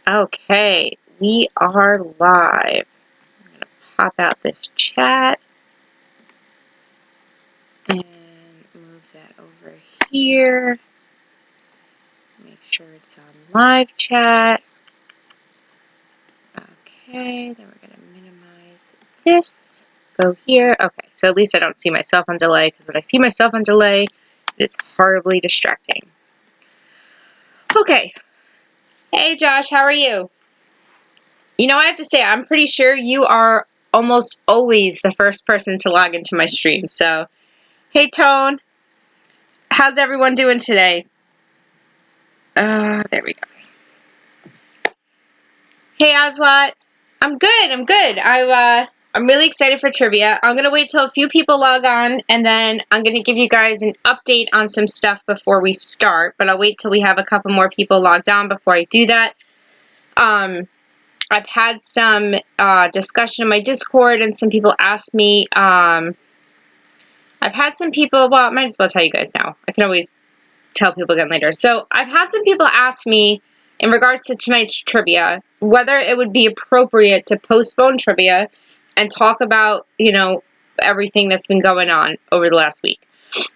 Okay, we are live. I'm going to pop out this chat and move that over here. Make sure it's on live chat. Okay, then we're going to minimize this. Go here. Okay, so at least I don't see myself on delay, because when I see myself on delay, it's horribly distracting. Okay. Hey, Josh, how are you? You know, I have to say, I'm pretty sure you are almost always the first person to log into my stream. So, hey, Tone. How's everyone doing today? There we go. Hey, Oslot. I'm good. I'm really excited for trivia. I'm going to wait till a few people log on, and then I'm going to give you guys an update on some stuff before we start. But I'll wait till we have a couple more people logged on before I do that. I've had some discussion in my Discord, and some people asked me, I've had some people, well, I might as well tell you guys now. I can always tell people again later. So I've had some people ask me in regards to tonight's trivia, whether it would be appropriate to postpone trivia and talk about, you know, everything that's been going on over the last week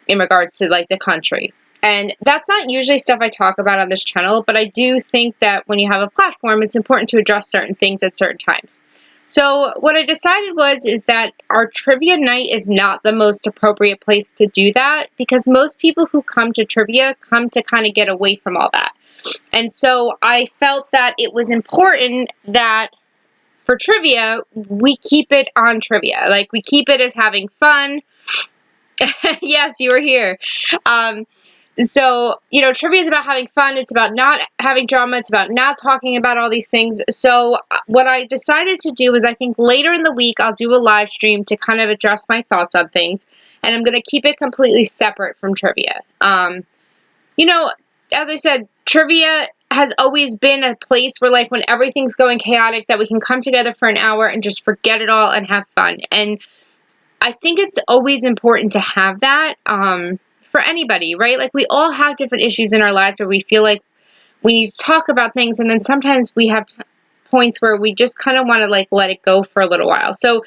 in regards to, like, the country. And that's not usually stuff I talk about on this channel, but I do think that when you have a platform, it's important to address certain things at certain times. So what I decided is that our trivia night is not the most appropriate place to do that, because most people who come to trivia come to kind of get away from all that. And so I felt that it was important that for trivia, we keep it on trivia. Like, we keep it as having fun. Yes, you were here. So, you know, trivia is about having fun. It's about not having drama. It's about not talking about all these things. So what I decided to do is, I think later in the week, I'll do a live stream to kind of address my thoughts on things. And I'm going to keep it completely separate from trivia. You know, as I said, trivia has always been a place where, like, when everything's going chaotic, that we can come together for an hour and just forget it all and have fun. And I think it's always important to have that. For anybody, right? Like, we all have different issues in our lives where we feel like we need to talk about things, and then sometimes we have points where we just kind of want to, like, let it go for a little while. So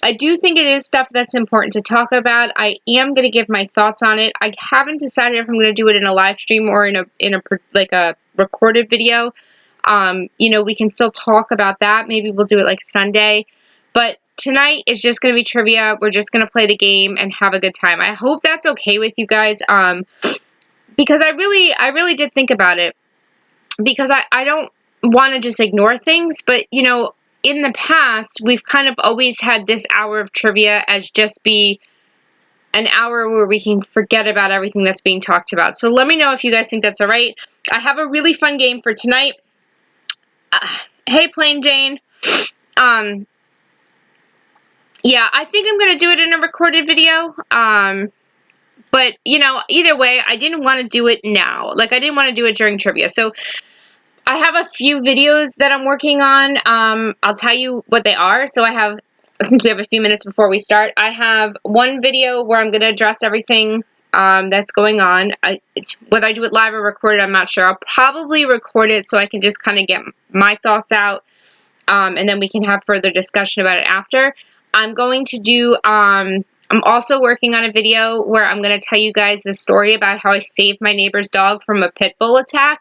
I do think it is stuff that's important to talk about. I am going to give my thoughts on it. I haven't decided if I'm going to do it in a live stream or in a recorded video. You know, we can still talk about that. Maybe we'll do it like Sunday, but tonight is just going to be trivia. We're just going to play the game and have a good time. I hope that's okay with you guys, because I really did think about it, because I don't want to just ignore things, but, you know, in the past, we've kind of always had this hour of trivia as just be an hour where we can forget about everything that's being talked about. So let me know if you guys think that's all right. I have a really fun game for tonight. Hey, Plain Jane. Yeah, I think I'm going to do it in a recorded video. But, you know, either way, I didn't want to do it now. Like, I didn't want to do it during trivia. So I have a few videos that I'm working on. I'll tell you what they are. So I have, since we have a few minutes before we start, I have one video where I'm going to address everything that's going on. Whether I do it live or recorded, I'm not sure. I'll probably record it so I can just kind of get my thoughts out, and then we can have further discussion about it after. I'm going to do, I'm also working on a video where I'm going to tell you guys the story about how I saved my neighbor's dog from a pit bull attack.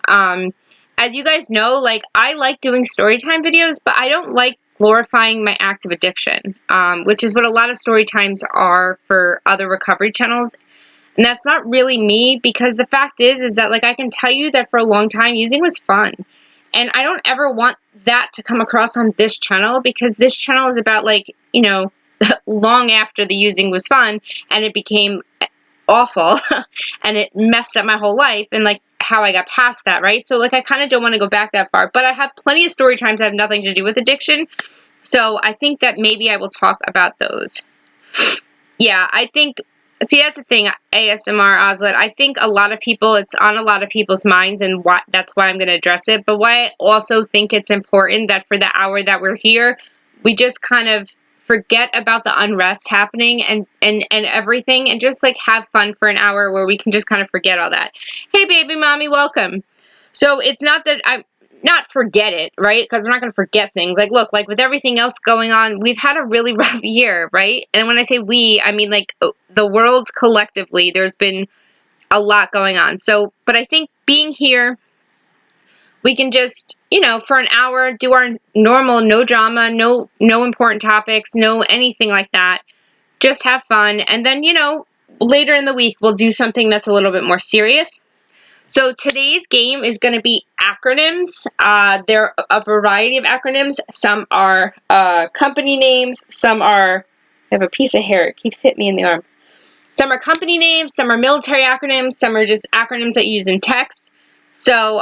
As you guys know, like, I like doing storytime videos, but I don't like glorifying my active addiction, which is what a lot of story times are for other recovery channels. And that's not really me, because the fact is that, like, I can tell you that for a long time, using was fun. And I don't ever want that to come across on this channel, because this channel is about, like, you know, long after the using was fun and it became awful and it messed up my whole life, and, like, how I got past that, right? So, like, I kind of don't want to go back that far, but I have plenty of story times that have nothing to do with addiction. So I think that maybe I will talk about those. Yeah, I think, see, that's the thing, ASMR Oslet. I think a lot of people, it's on a lot of people's minds, and that's why I'm going to address it. But why I also think it's important that for the hour that we're here, we just kind of forget about the unrest happening and everything, and just, like, have fun for an hour where we can just kind of forget all that. Hey, baby mommy, welcome. So it's not that not forget it, right? Because we're not going to forget things. Like, look, like with everything else going on, we've had a really rough year, right? And when I say we, I mean like the world collectively, there's been a lot going on. So, but I think being here, we can just, you know, for an hour, do our normal, no drama, no important topics, no anything like that. Just have fun. And then, you know, later in the week, we'll do something that's a little bit more serious. So today's game is going to be acronyms. There are a variety of acronyms. Some are company names. Some are, I have a piece of hair. It keeps hitting me in the arm. Some are company names. Some are military acronyms. Some are just acronyms that you use in text. So,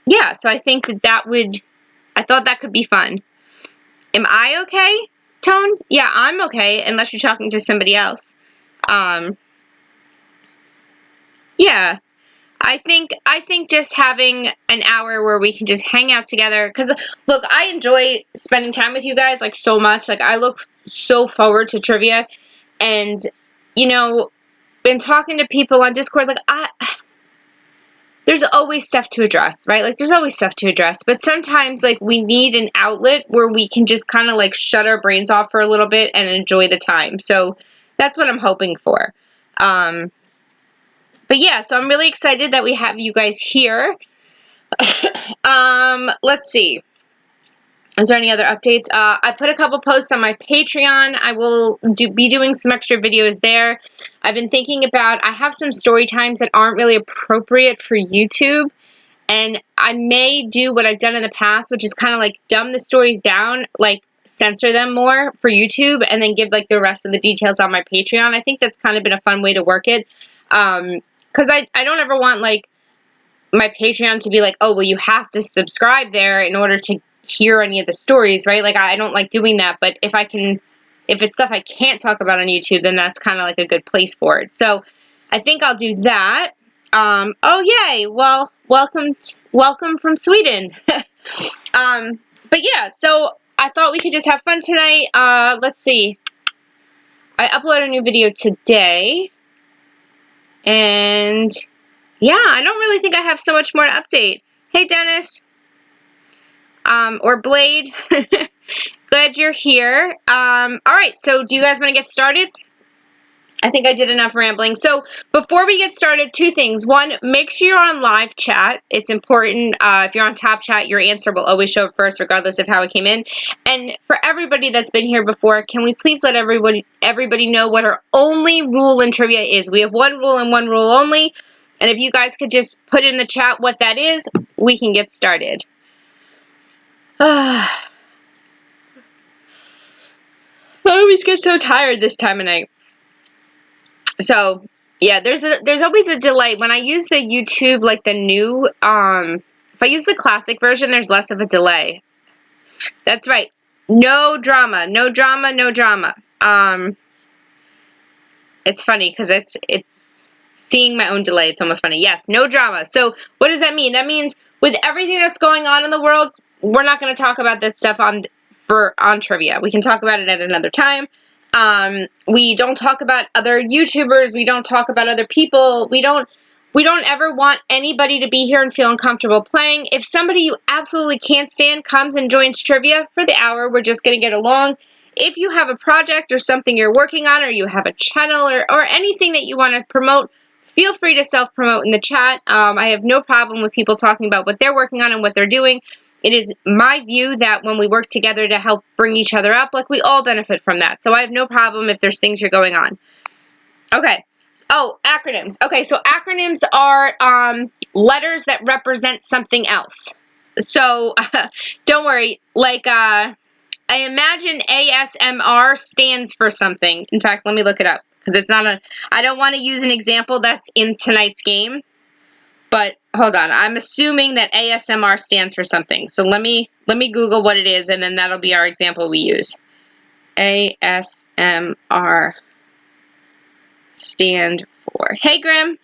yeah, so I think I thought that could be fun. Am I okay, Tone? Yeah, I'm okay, unless you're talking to somebody else. Yeah. I think just having an hour where we can just hang out together, because look, I enjoy spending time with you guys like so much. Like I look so forward to trivia, and you know, been talking to people on Discord, like there's always stuff to address, right? Like there's always stuff to address, but sometimes like we need an outlet where we can just kind of like shut our brains off for a little bit and enjoy the time. So that's what I'm hoping for. But yeah, so I'm really excited that we have you guys here. Let's see. Is there any other updates? I put a couple posts on my Patreon. I will be doing some extra videos there. I've been thinking about, I have some story times that aren't really appropriate for YouTube. And I may do what I've done in the past, which is kind of like dumb the stories down, like censor them more for YouTube, and then give like the rest of the details on my Patreon. I think that's kind of been a fun way to work it. Because I don't ever want like my Patreon to be like, oh, well, you have to subscribe there in order to hear any of the stories, right? Like I don't like doing that, but if it's stuff I can't talk about on YouTube, then that's kind of like a good place for it. So I think I'll do that. Oh yay! Well, welcome from Sweden. But yeah, so I thought we could just have fun tonight. Let's see. I uploaded a new video today, and yeah, I don't really think I have so much more to update. Hey, Dennis. Or Blade. Glad you're here. All right, so do you guys want to get started? I think I did enough rambling. So before we get started, two things. One, make sure you're on live chat. It's important. If you're on top chat, your answer will always show up first, regardless of how it came in. And for everybody that's been here before, can we please let everybody know what our only rule in trivia is? We have one rule and one rule only. And if you guys could just put in the chat what that is, we can get started. I always get so tired this time of night. So, yeah, there's always a delay. When I use the YouTube, like the new, if I use the classic version, there's less of a delay. That's right. No drama. No drama, no drama. It's funny because it's seeing my own delay. It's almost funny. Yes, no drama. So, what does that mean? That means with everything that's going on in the world, we're not going to talk about that stuff on trivia. We can talk about it at another time. We don't talk about other YouTubers. We don't talk about other people. We don't ever want anybody to be here and feel uncomfortable playing. If somebody you absolutely can't stand comes and joins trivia for the hour, we're just going to get along. If you have a project or something you're working on, or you have a channel or anything that you want to promote, feel free to self-promote in the chat. I have no problem with people talking about what they're working on and what they're doing. It is my view that when we work together to help bring each other up, like we all benefit from that. So I have no problem if there's things you're going on. Okay. Oh, acronyms. Okay, so acronyms are letters that represent something else. So don't worry. Like I imagine ASMR stands for something. In fact, let me look it up because it's not I don't want to use an example that's in tonight's game. But hold on, I'm assuming that ASMR stands for something. So let me Google what it is, and then that'll be our example we use. ASMR stand for. Hey, Grim.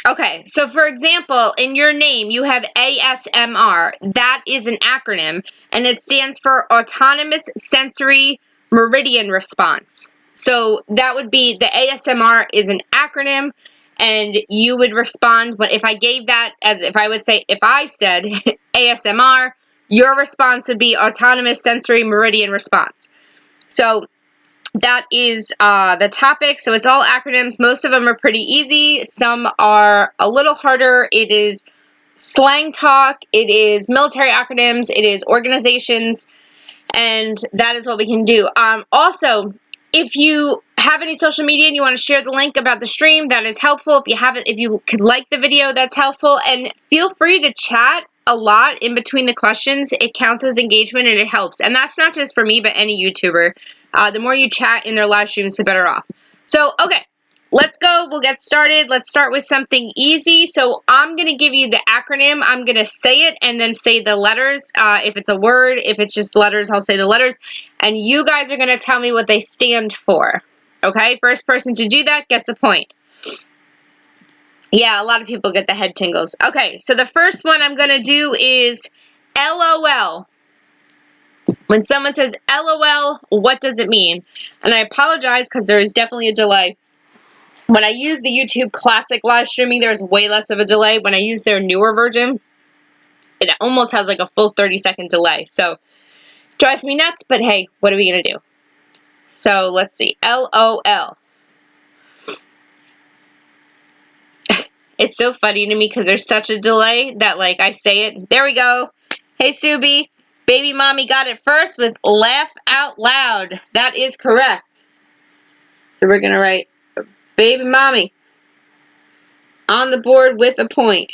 Okay, so for example, in your name, you have ASMR. That is an acronym, and it stands for Autonomous Sensory Meridian Response. So that would be, the ASMR is an acronym, and you would respond. But if I gave that as if I said ASMR, your response would be autonomous sensory meridian response. So that is the topic. So it's all acronyms. Most of them are pretty easy. Some are a little harder. It is slang talk. It is military acronyms. It is organizations. And that is what we can do. Also, if you have any social media and you want to share the link about the stream, that is helpful. If you could like the video, that's helpful. And feel free to chat a lot in between the questions. It counts as engagement and it helps. And that's not just for me, but any YouTuber. The more you chat in their live streams, the better off. So, okay. Let's go. We'll get started. Let's start with something easy. So I'm going to give you the acronym. I'm going to say it and then say the letters. If it's a word, if it's just letters, I'll say the letters. And you guys are going to tell me what they stand for. Okay? First person to do that gets a point. Yeah, a lot of people get the head tingles. Okay, so the first one I'm going to do is LOL. When someone says LOL, what does it mean? And I apologize because there is definitely a delay. When I use the YouTube Classic live streaming, there's way less of a delay. When I use their newer version, it almost has like a full 30-second delay. So, drives me nuts, but hey, what are we going to do? So, let's see. LOL. It's so funny to me because there's such a delay that, like, I say it. There we go. Hey, Subi. Baby mommy got it first with laugh out loud. That is correct. So, we're going to write baby mommy on the board with a point.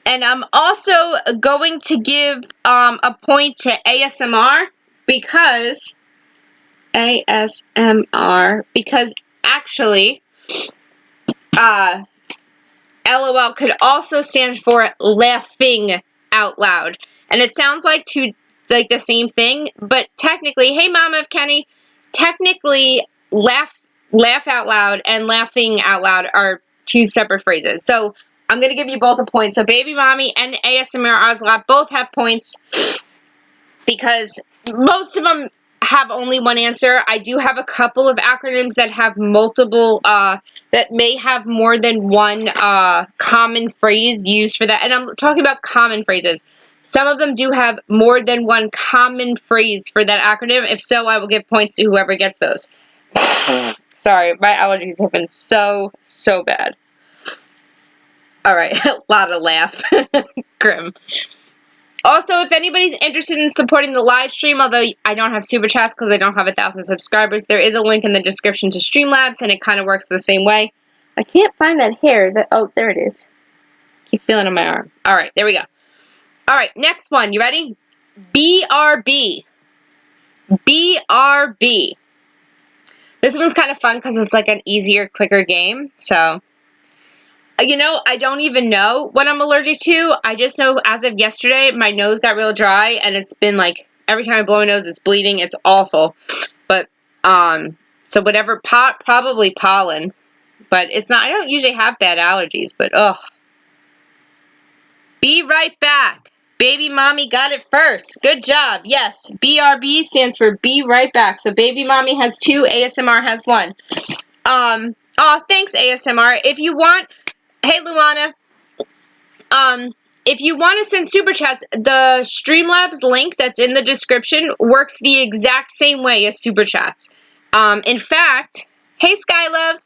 And I'm also going to give a point to ASMR because actually LOL could also stand for laughing out loud. And it sounds like the same thing, but technically, hey Mama of Kenny, technically laugh out loud and laughing out loud are two separate phrases. So I'm going to give you both a point. So Baby Mommy and ASMR Ozlot both have points because most of them have only one answer. I do have a couple of acronyms that have multiple, that may have more than one common phrase used for that. And I'm talking about common phrases. Some of them do have more than one common phrase for that acronym. If so, I will give points to whoever gets those. Sorry, my allergies have been so bad. All right, a lot of laugh. Grim. Also, if anybody's interested in supporting the live stream, although I don't have super chats because I don't have 1,000 subscribers, there is a link in the description to Streamlabs, and it kind of works the same way. I can't find that hair. Oh, there it is. Keep feeling on my arm. All right, there we go. All right, next one. You ready? BRB. BRB. This one's kind of fun because it's like an easier, quicker game. So, you know, I don't even know what I'm allergic to. I just know as of yesterday, my nose got real dry, and it's been like, every time I blow my nose, it's bleeding. It's awful. But, so whatever, probably pollen. But it's not, I don't usually have bad allergies, but ugh. Be right back. Baby mommy got it first. Good job. Yes, BRB stands for be right back. So baby mommy has 2, ASMR has 1. Oh, thanks ASMR. If you want, hey Luana, if you want to send super chats, the Streamlabs link that's in the description works the exact same way as super chats. In fact, hey Skylove.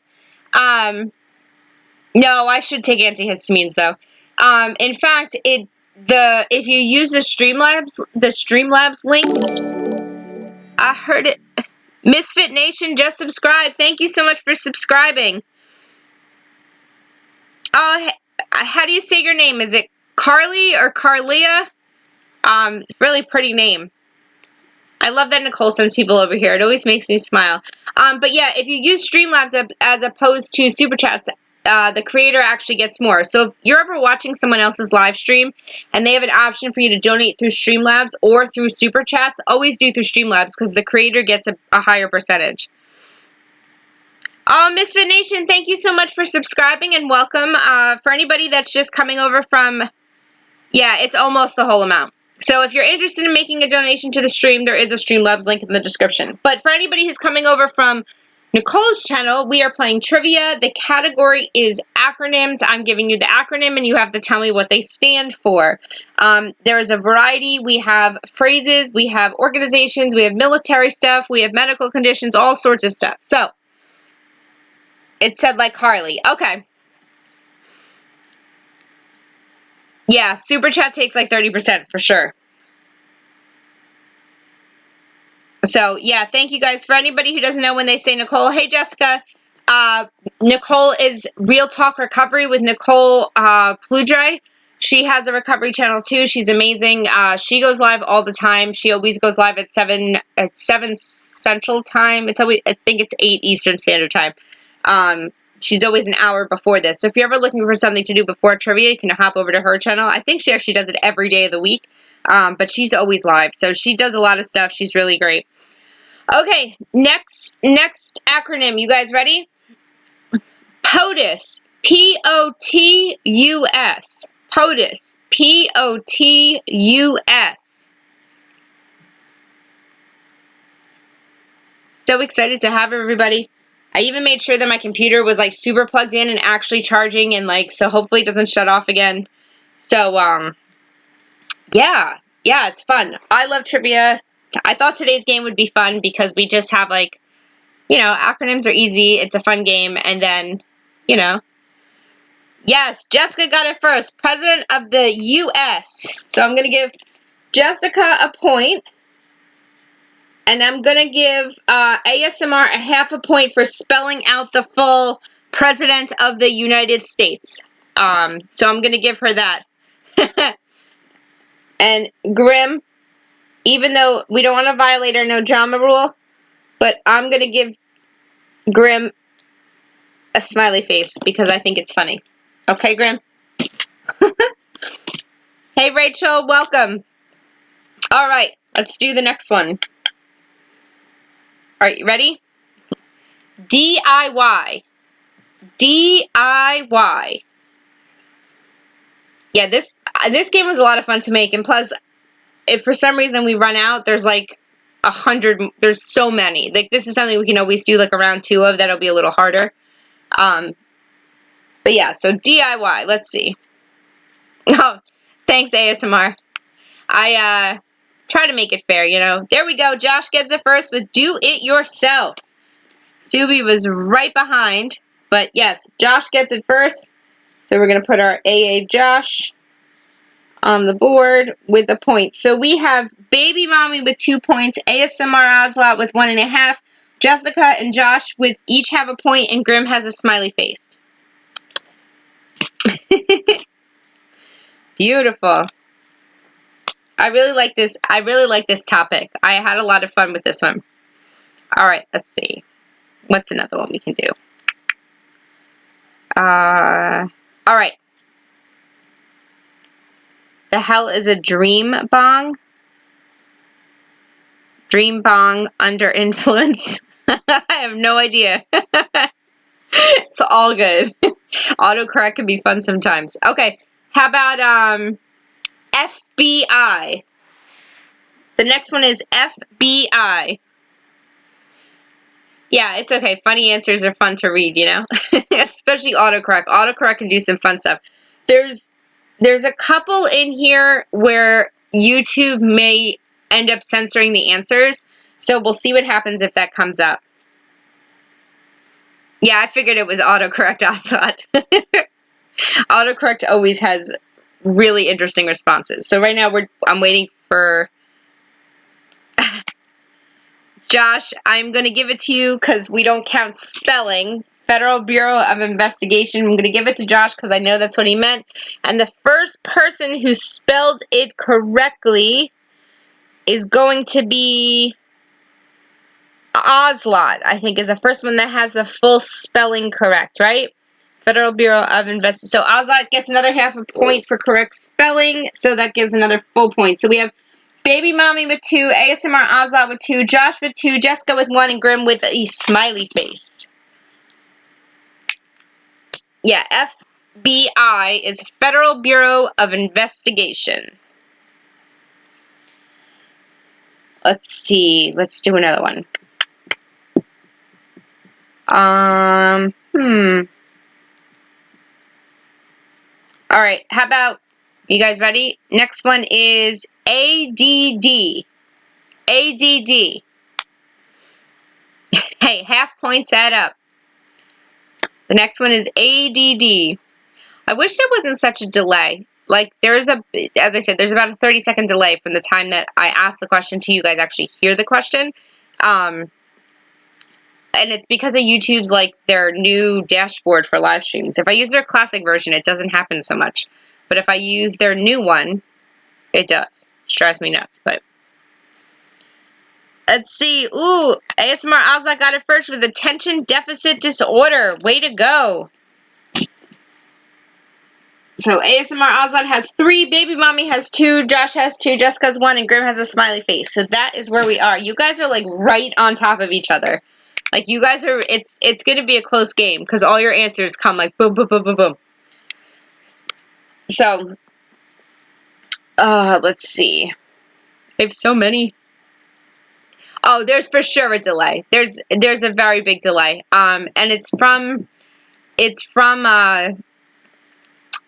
No, I should take antihistamines though. In fact, if you use the Streamlabs link, I heard it. Misfit Nation just subscribed. Thank you so much for subscribing. Oh, how do you say your name? Is it Carly or Carlia? It's a really pretty name. I love that Nicole sends people over here. It always makes me smile. But yeah, if you use Streamlabs as opposed to Super Chats, the creator actually gets more. So if you're ever watching someone else's live stream and they have an option for you to donate through Streamlabs or through Super Chats, always do through Streamlabs because the creator gets a higher percentage. Oh, Misfit Nation, thank you so much for subscribing and welcome. For anybody that's just coming over from, yeah, it's almost the whole amount. So if you're interested in making a donation to the stream, there is a Streamlabs link in the description. But for anybody who's coming over from Nicole's channel, we are playing trivia. The category is acronyms. I'm giving you the acronym and you have to tell me what they stand for. There is a variety. We have phrases, we have organizations, we have military stuff, we have medical conditions, all sorts of stuff. So, it said like Harley. Okay. Yeah, Super Chat takes like 30% for sure. So, yeah, thank you guys. For anybody who doesn't know when they say Nicole, hey, Jessica. Nicole is Real Talk Recovery with Nicole Pludre. She has a recovery channel too. She's amazing. She goes live all the time. She always goes live at 7 Central Time. It's always, I think it's 8 Eastern Standard Time. She's always an hour before this. So if you're ever looking for something to do before trivia, you can hop over to her channel. I think she actually does it every day of the week. But she's always live. So she does a lot of stuff. She's really great. Okay, next acronym. You guys ready? POTUS. P-O-T-U-S. POTUS. P-O-T-U-S. So excited to have everybody. I even made sure that my computer was like super plugged in and actually charging and like, so hopefully it doesn't shut off again. So, yeah, it's fun. I love trivia. I thought today's game would be fun because we just have like, you know, acronyms are easy. It's a fun game. And then, you know, yes, Jessica got it first. President of the U.S. So I'm going to give Jessica a point. And I'm going to give ASMR a half a point for spelling out the full President of the United States. So I'm going to give her that. And Grim, even though we don't want to violate our no drama rule, but I'm going to give Grim a smiley face because I think it's funny. Okay, Grim? Hey, Rachel, welcome. All right, let's do the next one. All right, you ready? DIY. DIY. Yeah, this game was a lot of fun to make, and plus, if for some reason we run out, there's like 100. There's so many. Like this is something we can always do like a round 2 of. That'll be a little harder. But yeah, so DIY. Let's see. Oh, thanks ASMR. I try to make it fair, you know. There we go. Josh gets it first with Do It Yourself. Subi was right behind, but yes, Josh gets it first. So we're going to put our AA Josh on the board with a point. So we have Baby Mommy with 2 points, ASMR Oslot with 1.5, Jessica and Josh with each have a point, and Grim has a smiley face. Beautiful. I really like this. I really like this topic. I had a lot of fun with this one. All right, let's see. What's another one we can do? All right. The hell is a dream bong? Dream bong under influence? I have no idea. It's all good. Autocorrect can be fun sometimes. Okay, how about FBI? The next one is FBI. Yeah, it's okay. Funny answers are fun to read, you know? Especially autocorrect. Autocorrect can do some fun stuff. There's a couple in here where YouTube may end up censoring the answers. So we'll see what happens if that comes up. Yeah, I figured it was autocorrect, Ocelot. Autocorrect always has really interesting responses. So right now I'm waiting for Josh. I'm going to give it to you because we don't count spelling. Federal Bureau of Investigation. I'm going to give it to Josh because I know that's what he meant. And the first person who spelled it correctly is going to be Oslot, I think, is the first one that has the full spelling correct, right? Federal Bureau of Investigation. So Oslot gets another half a point for correct spelling, so that gives another full point. So we have Baby Mommy with 2, ASMR Oslot with 2, Josh with 2, Jessica with 1, and Grim with a smiley face. Yeah, FBI is Federal Bureau of Investigation. Let's see. Let's do another one. All right, how about, you guys ready? Next one is ADD. ADD. Hey, half points add up. The next one is ADD. I wish there wasn't such a delay. Like, as I said, there's about a 30-second delay from the time that I ask the question to you guys actually hear the question. And it's because of YouTube's, like, their new dashboard for live streams. If I use their classic version, it doesn't happen so much. But if I use their new one, it does. It drives me nuts, but... Let's see. Ooh, ASMR Ozlot got it first with attention deficit disorder. Way to go. So ASMR Ozlot has 3, Baby Mommy has 2, Josh has 2, Jessica has 1, and Grim has a smiley face. So that is where we are. You guys are like right on top of each other. Like you guys are, it's going to be a close game because all your answers come like boom, boom, boom, boom, boom. So, let's see. I have so many. Oh, there's for sure a delay. There's a very big delay. And it's from I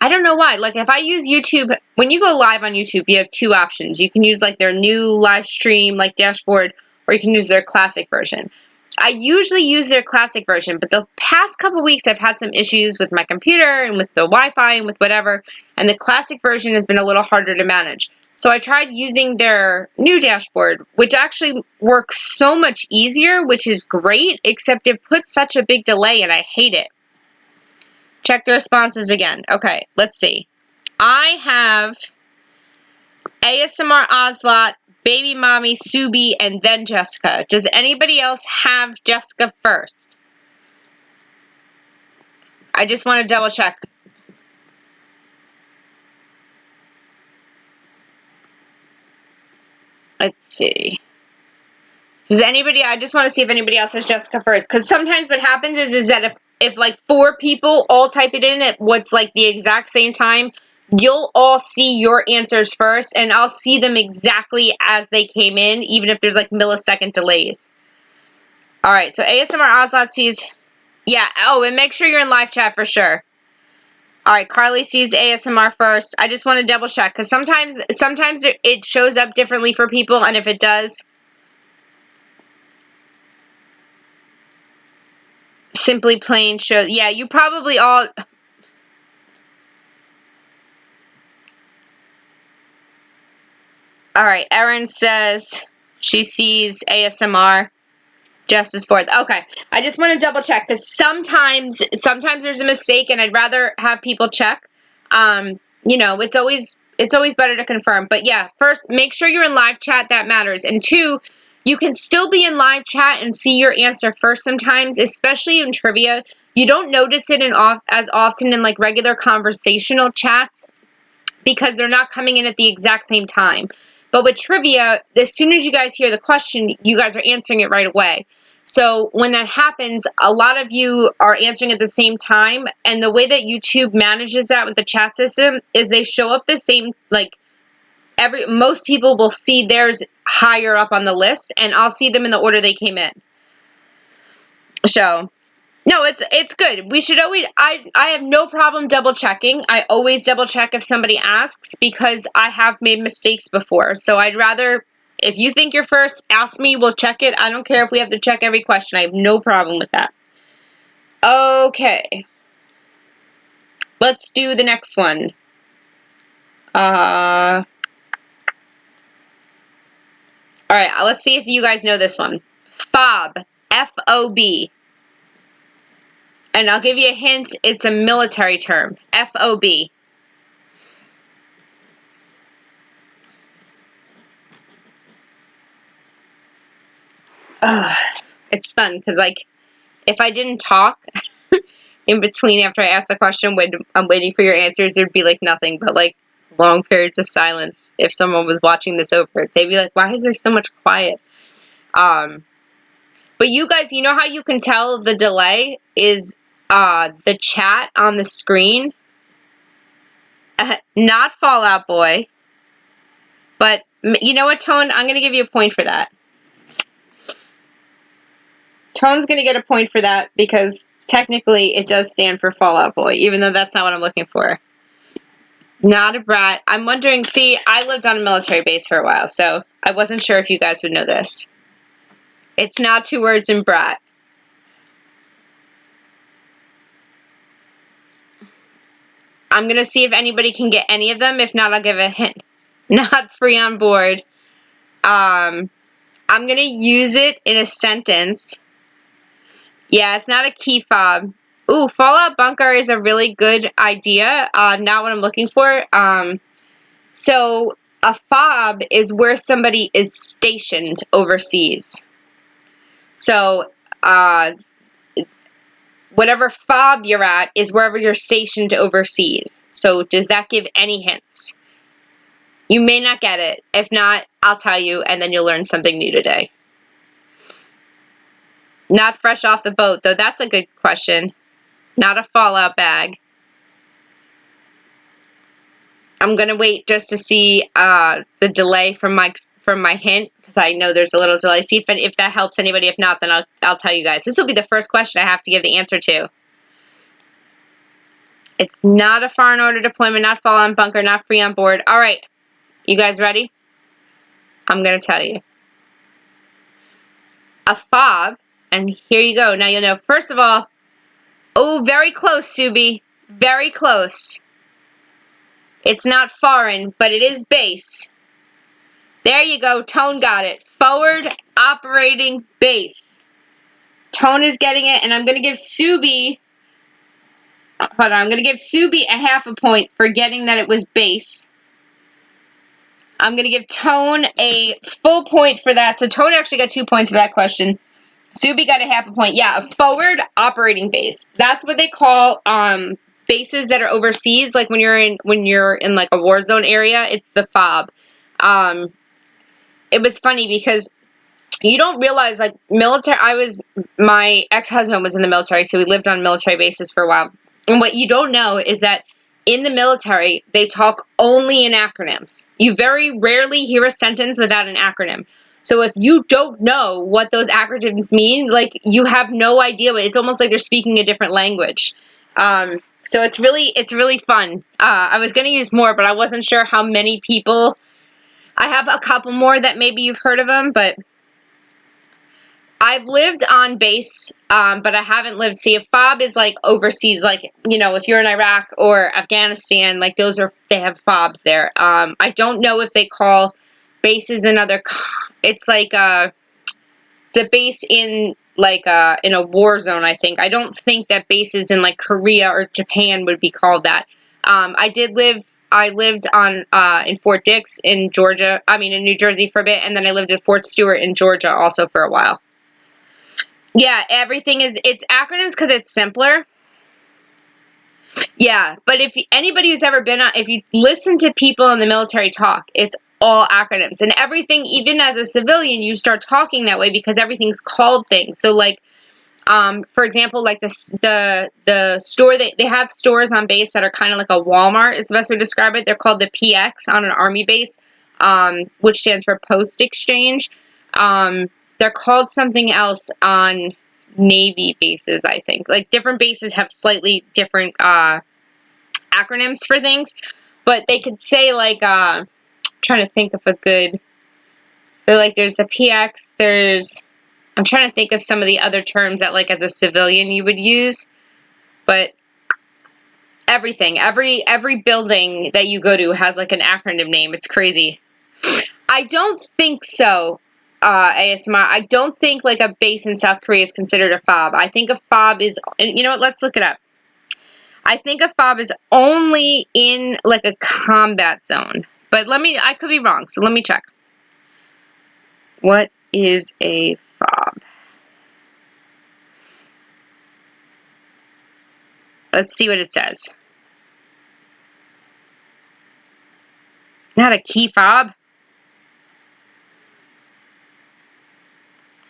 don't know why. Like, if I use YouTube, when you go live on YouTube, you have 2 options. You can use, like, their new live stream, like, dashboard, or you can use their classic version. I usually use their classic version, but the past couple weeks I've had some issues with my computer and with the Wi-Fi and with whatever, and the classic version has been a little harder to manage. So I tried using their new dashboard, which actually works so much easier, which is great, except it puts such a big delay, and I hate it. Check the responses again. Okay, let's see. I have ASMR Ozlot, Baby Mommy, Subi, and then Jessica. Does anybody else have Jessica first? I just want to double check. Let's see. Does anybody, I just want to see if anybody else has Jessica first. Because sometimes what happens is that if like 4 people all type it in at what's like the exact same time, you'll all see your answers first, and I'll see them exactly as they came in, even if there's like millisecond delays. All right, so ASMR Ozlot sees, yeah, oh, and make sure you're in live chat for sure. All right, Carly sees ASMR first. I just want to double check, because sometimes it shows up differently for people, and if it does, Simply Plain shows, yeah, you probably all... All right, Erin says she sees ASMR. Justice fourth. Okay, I just want to double check because sometimes there's a mistake, and I'd rather have people check. You know, it's always better to confirm. But yeah, first, make sure you're in live chat. That matters. And 2, you can still be in live chat and see your answer first sometimes, especially in trivia. You don't notice it as often in like regular conversational chats because they're not coming in at the exact same time. But with trivia, as soon as you guys hear the question, you guys are answering it right away. So when that happens, a lot of you are answering at the same time. And the way that YouTube manages that with the chat system is they show up the same, like, most people will see theirs higher up on the list, and I'll see them in the order they came in. So... no, it's good. We should always, I have no problem double checking. I always double check if somebody asks because I have made mistakes before. So I'd rather, if you think you're first, ask me, we'll check it. I don't care if we have to check every question. I have no problem with that. Okay. Let's do the next one. All right, let's see if you guys know this one. FOB, F-O-B. And I'll give you a hint, it's a military term. F-O-B. It's fun because, like, if I didn't talk in between after I asked the question when I'm waiting for your answers, there'd be, like, nothing but, like, long periods of silence. If someone was watching this over, they'd be like, why is there so much quiet? But you guys, you know how you can tell the delay is the chat on the screen? Not Fallout Boy. But you know what, Tone? I'm going to give you a point for that. Tone's going to get a point for that because technically it does stand for Fall Out Boy, even though that's not what I'm looking for. Not a brat. I'm wondering, see, I lived on a military base for a while, so I wasn't sure if you guys would know this. It's not 2 words in brat. I'm going to see if anybody can get any of them. If not, I'll give a hint. Not free on board. I'm going to use it in a sentence. Yeah, it's not a key fob. Ooh, Fallout Bunker is a really good idea. Not what I'm looking for. So a fob is where somebody is stationed overseas. So whatever fob you're at is wherever you're stationed overseas. So does that give any hints? You may not get it. If not, I'll tell you, and then you'll learn something new today. Not fresh off the boat, though. That's a good question. Not a Fallout bag. I'm going to wait just to see the delay from my hint, because I know there's a little delay. See if that helps anybody. If not, then I'll tell you guys. This will be the first question I have to give the answer to. It's not a foreign order deployment, not Fallout Bunker, not free on board. All right. You guys ready? I'm going to tell you. A fob, and here you go. Now you'll know. First of all, oh, very close, Subi. Very close. It's not foreign, but it is base. There you go. Tone got it. Forward operating base. Tone is getting it, and I'm going to give Subi, hold on, I'm going to give Subi a half a point for getting that it was base. I'm going to give Tone a full point for that. So Tone actually got 2 points for that question. Subi got a half a point. Yeah, a forward operating base. That's what they call bases that are overseas. Like when you're in like a war zone area, it's the FOB. It was funny because you don't realize, like, military. My ex-husband was in the military, so we lived on military bases for a while. And what you don't know is that in the military, they talk only in acronyms. You very rarely hear a sentence without an acronym. So if you don't know what those acronyms mean, like, you have no idea. But it's almost like they're speaking a different language. So it's really fun. I was going to use more, but I wasn't sure how many people. I have a couple more that maybe you've heard of them, but I've lived on base, but I haven't lived. See, a FOB is like overseas, like, you know, if you're in Iraq or Afghanistan, like they have FOBs there. I don't know if they call bases in other. It's like the base in like in a war zone. I think. I don't think that bases in like Korea or Japan would be called that. I lived on in Fort Dix in Georgia. I mean in New Jersey for a bit, and then I lived at Fort Stewart in Georgia also for a while. Yeah, it's acronyms because it's simpler. Yeah, but if anybody who's ever been if you listen to people in the military talk, it's all acronyms. And everything, even as a civilian, you start talking that way because everything's called things. So, like, for example, like the store, they have stores on base that are kind of like a Walmart is the best way to describe it. They're called the PX on an Army base, which stands for Post Exchange. They're called something else on Navy bases, I think. Like, different bases have slightly different acronyms for things. But they could say, like, I'm trying to think of a good. So, like, there's the PX, I'm trying to think of some of the other terms that, like, as a civilian you would use. But everything, every building that you go to has, like, an acronym name. It's crazy. I don't think so. ASMR, I don't think like a base in South Korea is considered a FOB. I think a FOB is, and you know what, let's look it up. I think a FOB is only in like a combat zone. But I could be wrong, so let me check. What is a FOB? Let's see what it says. Not a key fob.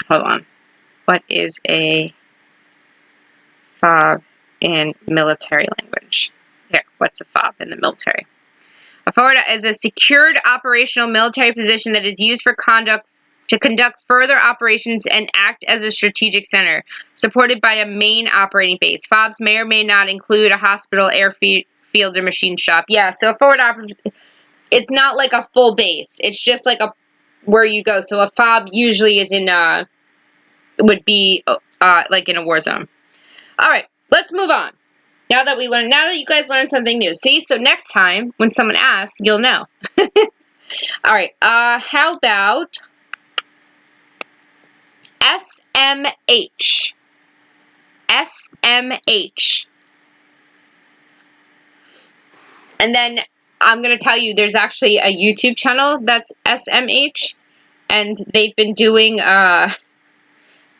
Hold on. What is a FOB in military language? Here, what's a FOB in the military? A forward is a secured operational military position that is used for conduct to conduct further operations and act as a strategic center, supported by a main operating base. FOBs may or may not include a hospital, airfield, or machine shop. Yeah, so a forward operations, it's not like a full base. It's just like a where you go. So a FOB usually is in would be like in a war zone. All right, let's move on. Now that you guys learned something new. See, so next time when someone asks, you'll know. All right, how about SMH? SMH. And then I'm going to tell you there's actually a YouTube channel that's SMH, and they've been doing all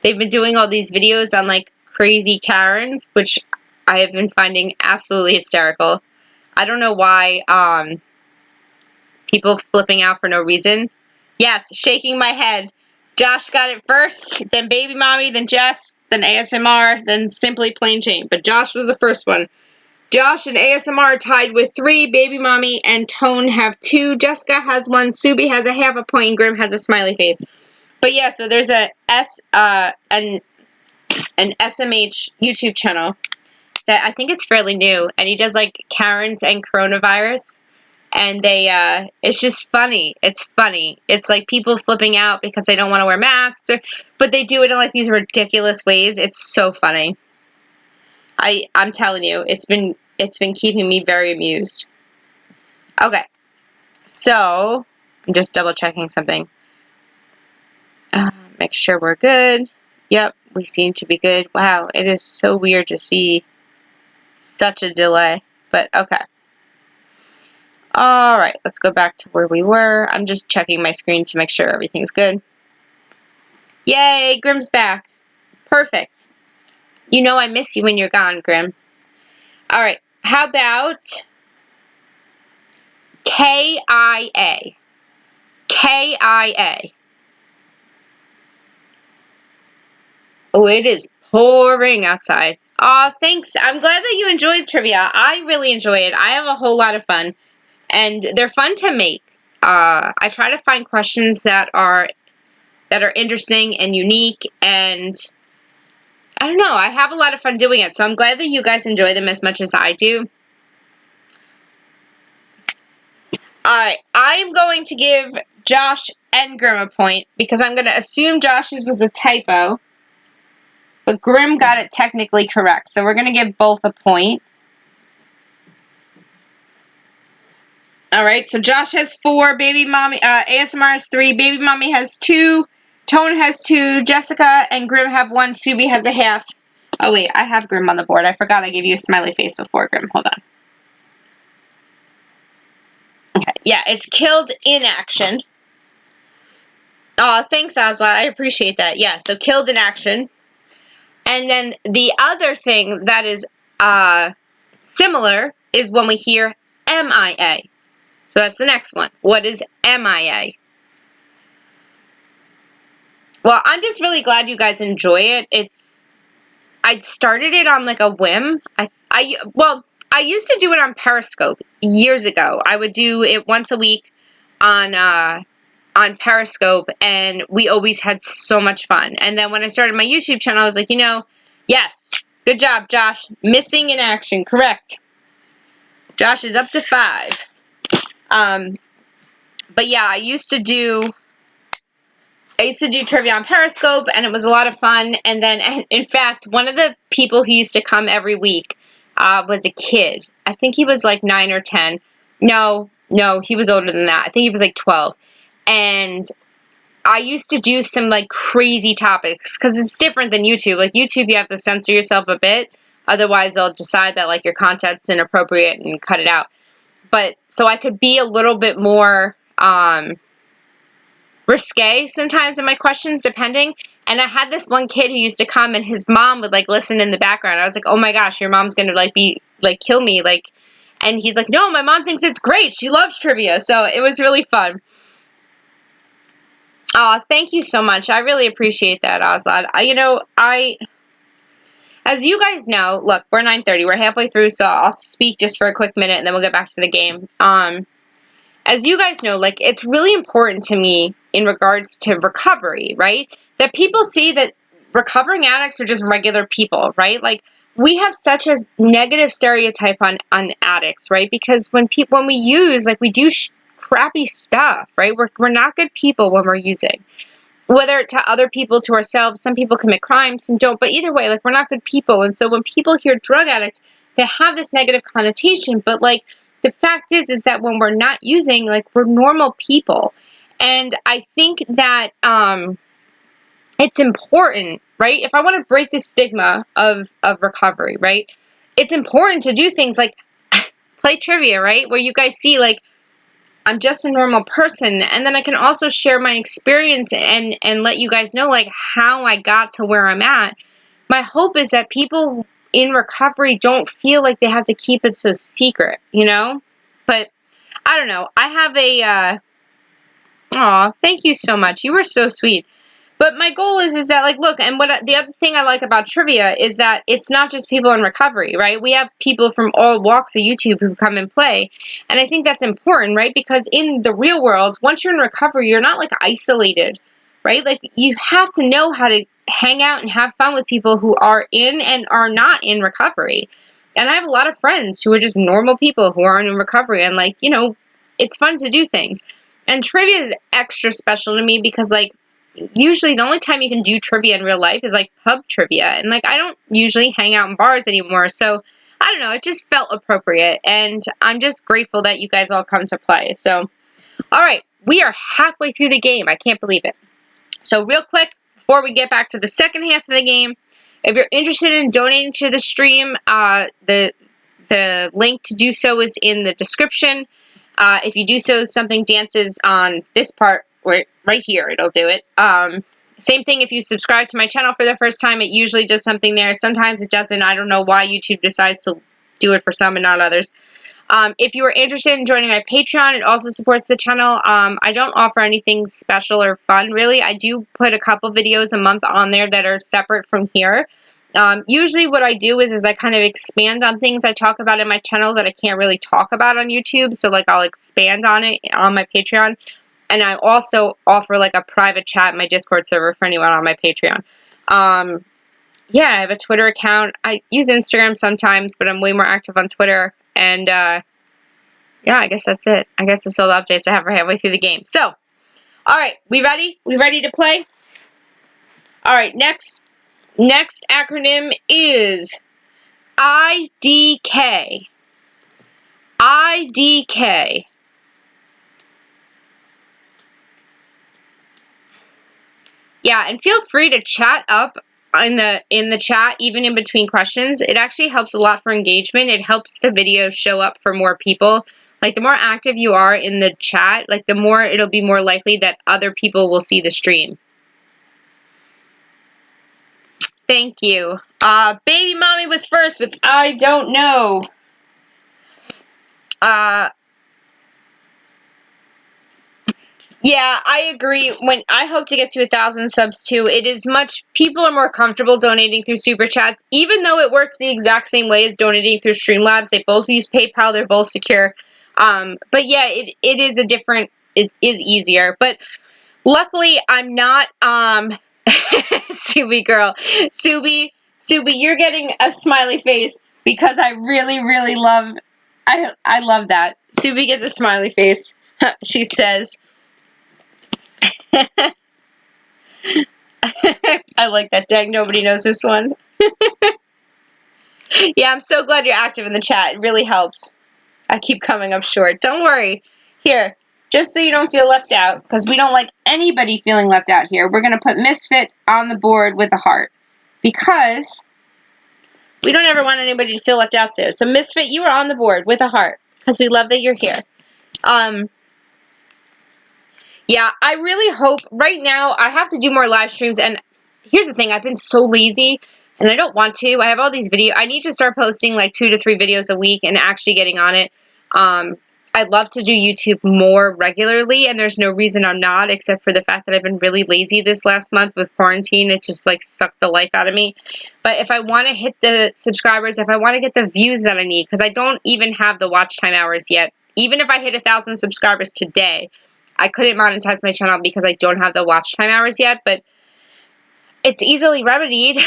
these videos on like crazy Karens, which I have been finding absolutely hysterical. I don't know why people flipping out for no reason. Yes, shaking my head. Josh got it first, then Baby Mommy, then Jess, then ASMR, then Simply Plain Jane. But Josh was the first one. Josh and ASMR are tied with 3. Baby Mommy and Tone have 2. Jessica has 1. Subi has a half a point. And Grim has a smiley face. But yeah, so there's an SMH YouTube channel that I think is fairly new, and he does like Karens and coronavirus, and it's just funny. It's funny. It's like people flipping out because they don't want to wear masks, but they do it in like these ridiculous ways. It's so funny. I'm telling you, it's been keeping me very amused. Okay, so I'm just double checking something. Make sure we're good. Yep, we seem to be good. Wow, it is so weird to see such a delay, but okay. All right, let's go back to where we were. I'm just checking my screen to make sure everything's good. Yay, Grim's back. Perfect. You know I miss you when you're gone, Grim. All right, how about KIA? KIA. Oh, it is pouring outside. Aw, thanks. I'm glad that you enjoyed trivia. I really enjoy it. I have a whole lot of fun, and they're fun to make. I try to find questions that are interesting and unique, and I don't know. I have a lot of fun doing it, so I'm glad that you guys enjoy them as much as I do. Alright, I am going to give Josh and Grim a point, because I'm going to assume Josh's was a typo, but Grim got it technically correct, so we're going to give both a point. Alright, so Josh has 4, Baby Mommy, ASMR has 3, Baby Mommy has 2, Tone has 2, Jessica and Grim have 1, Subi has a half. Oh wait, I have Grim on the board. I forgot I gave you a smiley face before, Grim. Hold on. Okay, yeah, it's killed in action. Oh, thanks, Asla. I appreciate that. Yeah, so killed in action. And then the other thing that is similar is when we hear MIA. So that's the next one. What is MIA? Well, I'm just really glad you guys enjoy it. I started it on like a whim. I used to do it on Periscope years ago. I would do it once a week on Periscope, and we always had so much fun. And then when I started my YouTube channel, I was like, yes, good job, Josh. Missing in action, correct. Josh is up to 5. But yeah, I used to do trivia on Periscope, and it was a lot of fun. And then, in fact, one of the people who used to come every week was a kid. I think he was like 9 or 10. No, he was older than that. I think he was like 12. And I used to do some like crazy topics, because it's different than YouTube. Like YouTube, you have to censor yourself a bit. Otherwise, they'll decide that like your content's inappropriate and cut it out. But so I could be a little bit more risque sometimes in my questions, depending. And I had this one kid who used to come, and his mom would like listen in the background. I was like, oh my gosh, your mom's gonna like be like kill me, like. And he's like, no, my mom thinks it's great. She loves trivia. So it was really fun. Oh, thank you so much. I really appreciate that, Oslad. As you guys know, look, we're 9:30. We're halfway through, so I'll speak just for a quick minute, and then we'll get back to the game. And as you guys know, like, it's really important to me in regards to recovery, right? That people see that recovering addicts are just regular people, right? Like, we have such a negative stereotype on addicts, right? Because when we use, like, we do crappy stuff, right? We're not good people when we're using. Whether to other people, to ourselves, some people commit crimes, some don't, but either way, like, we're not good people. And so when people hear drug addicts, they have this negative connotation, but, like, the fact is that when we're not using, like, we're normal people. And I think that it's important, right? If I want to break the stigma of recovery, right? It's important to do things like play trivia, right? Where you guys see, like, I'm just a normal person, and then I can also share my experience and let you guys know, like, how I got to where I'm at. My hope is that people in recovery don't feel like they have to keep it so secret, you know? But I don't know. I have a aw, thank you so much. You were so sweet. But my goal is that, like, look, and the other thing I like about trivia is that it's not just people in recovery, right? We have people from all walks of YouTube who come and play. And I think that's important, right? Because in the real world, once you're in recovery, you're not, like, isolated, right? Like, you have to know how to hang out and have fun with people who are in and are not in recovery. And I have a lot of friends who are just normal people who aren't in recovery. And, like, you know, it's fun to do things. And trivia is extra special to me because, like, usually the only time you can do trivia in real life is, like, pub trivia. And, like, I don't usually hang out in bars anymore. So, I don't know. It just felt appropriate. And I'm just grateful that you guys all come to play. So, all right. We are halfway through the game. I can't believe it. So, real quick, before we get back to the second half of the game, if you're interested in donating to the stream, the link to do so is in the description. If you do so, something dances on this part, right here, it'll do it. Same thing if you subscribe to my channel for the first time, it usually does something there. Sometimes it doesn't. I don't know why YouTube decides to do it for some and not others. If you are interested in joining my Patreon, it also supports the channel. I don't offer anything special or fun, really. I do put a couple videos a month on there that are separate from here. Usually what I do is I kind of expand on things I talk about in my channel that I can't really talk about on YouTube. So, like, I'll expand on it on my Patreon. And I also offer, like, a private chat in my Discord server for anyone on my Patreon. Yeah, I have a Twitter account. I use Instagram sometimes, but I'm way more active on Twitter. And, yeah, I guess that's it. I guess that's all the updates I have for halfway through the game. So, all right, we ready? We ready to play? All right, next acronym is IDK. IDK. Yeah, and feel free to chat up in the chat, even in between questions. It actually helps a lot for engagement. It helps the video show up for more people. Like, the more active you are in the chat, like, the more it'll be more likely that other people will see the stream. Thank you. Baby mommy was first with I don't know. Yeah, I agree. When I hope to get to 1,000 subs too, people are more comfortable donating through Super Chats, even though it works the exact same way as donating through Streamlabs. They both use PayPal. They're both secure. But yeah, it is easier. But luckily, I'm not, Subi girl. Subi, you're getting a smiley face because I really, really I love that. Subi gets a smiley face. She says, I like that. Dang, nobody knows this one. Yeah, I'm so glad you're active in the chat. It really helps. I keep coming up short. Don't worry. Here, just so you don't feel left out, because we don't like anybody feeling left out here, we're going to put Misfit on the board with a heart, because we don't ever want anybody to feel left out. So Misfit, you are on the board with a heart, because we love that you're here. Yeah, I really hope, right now, I have to do more live streams, and here's the thing, I've been so lazy, and I don't want to. I have all these videos. I need to start posting like 2 to 3 videos a week and actually getting on it. I'd love to do YouTube more regularly, and there's no reason I'm not, except for the fact that I've been really lazy this last month with quarantine. It just, like, sucked the life out of me. But if I want to hit the subscribers, if I want to get the views that I need, because I don't even have the watch time hours yet Even if I hit 1,000 subscribers today, I couldn't monetize my channel because I don't have the watch time hours yet, but it's easily remedied.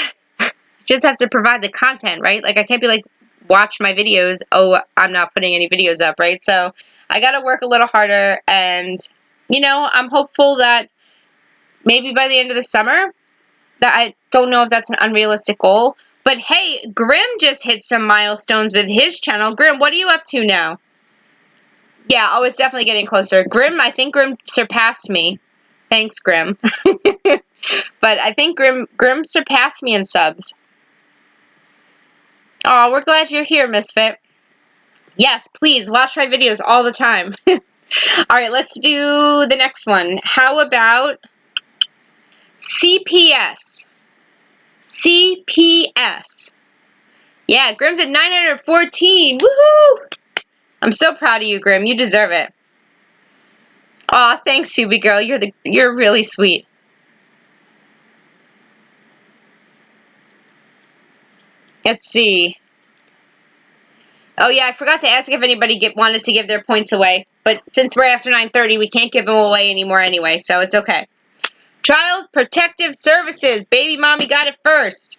Just have to provide the content, right? Like, I can't be like, watch my videos. Oh, I'm not putting any videos up, right? So I got to work a little harder, and, you know, I'm hopeful that maybe by the end of the summer, that I don't know if that's an unrealistic goal, but hey, Grim just hit some milestones with his channel. Grim, what are you up to now? Yeah, oh, it's definitely getting closer. Grim, I think Grim surpassed me. Thanks, Grim. But I think Grim surpassed me in subs. Oh, we're glad you're here, Misfit. Yes, please, watch my videos all the time. Alright, let's do the next one. How about CPS? CPS. Yeah, Grim's at 914. Woohoo! I'm so proud of you, Grim. You deserve it. Aw, thanks, Subi girl. You're really sweet. Let's see. Oh yeah, I forgot to ask if anybody wanted to give their points away. But since we're after 9:30, we can't give them away anymore anyway, so it's okay. Child Protective Services. Baby mommy got it first.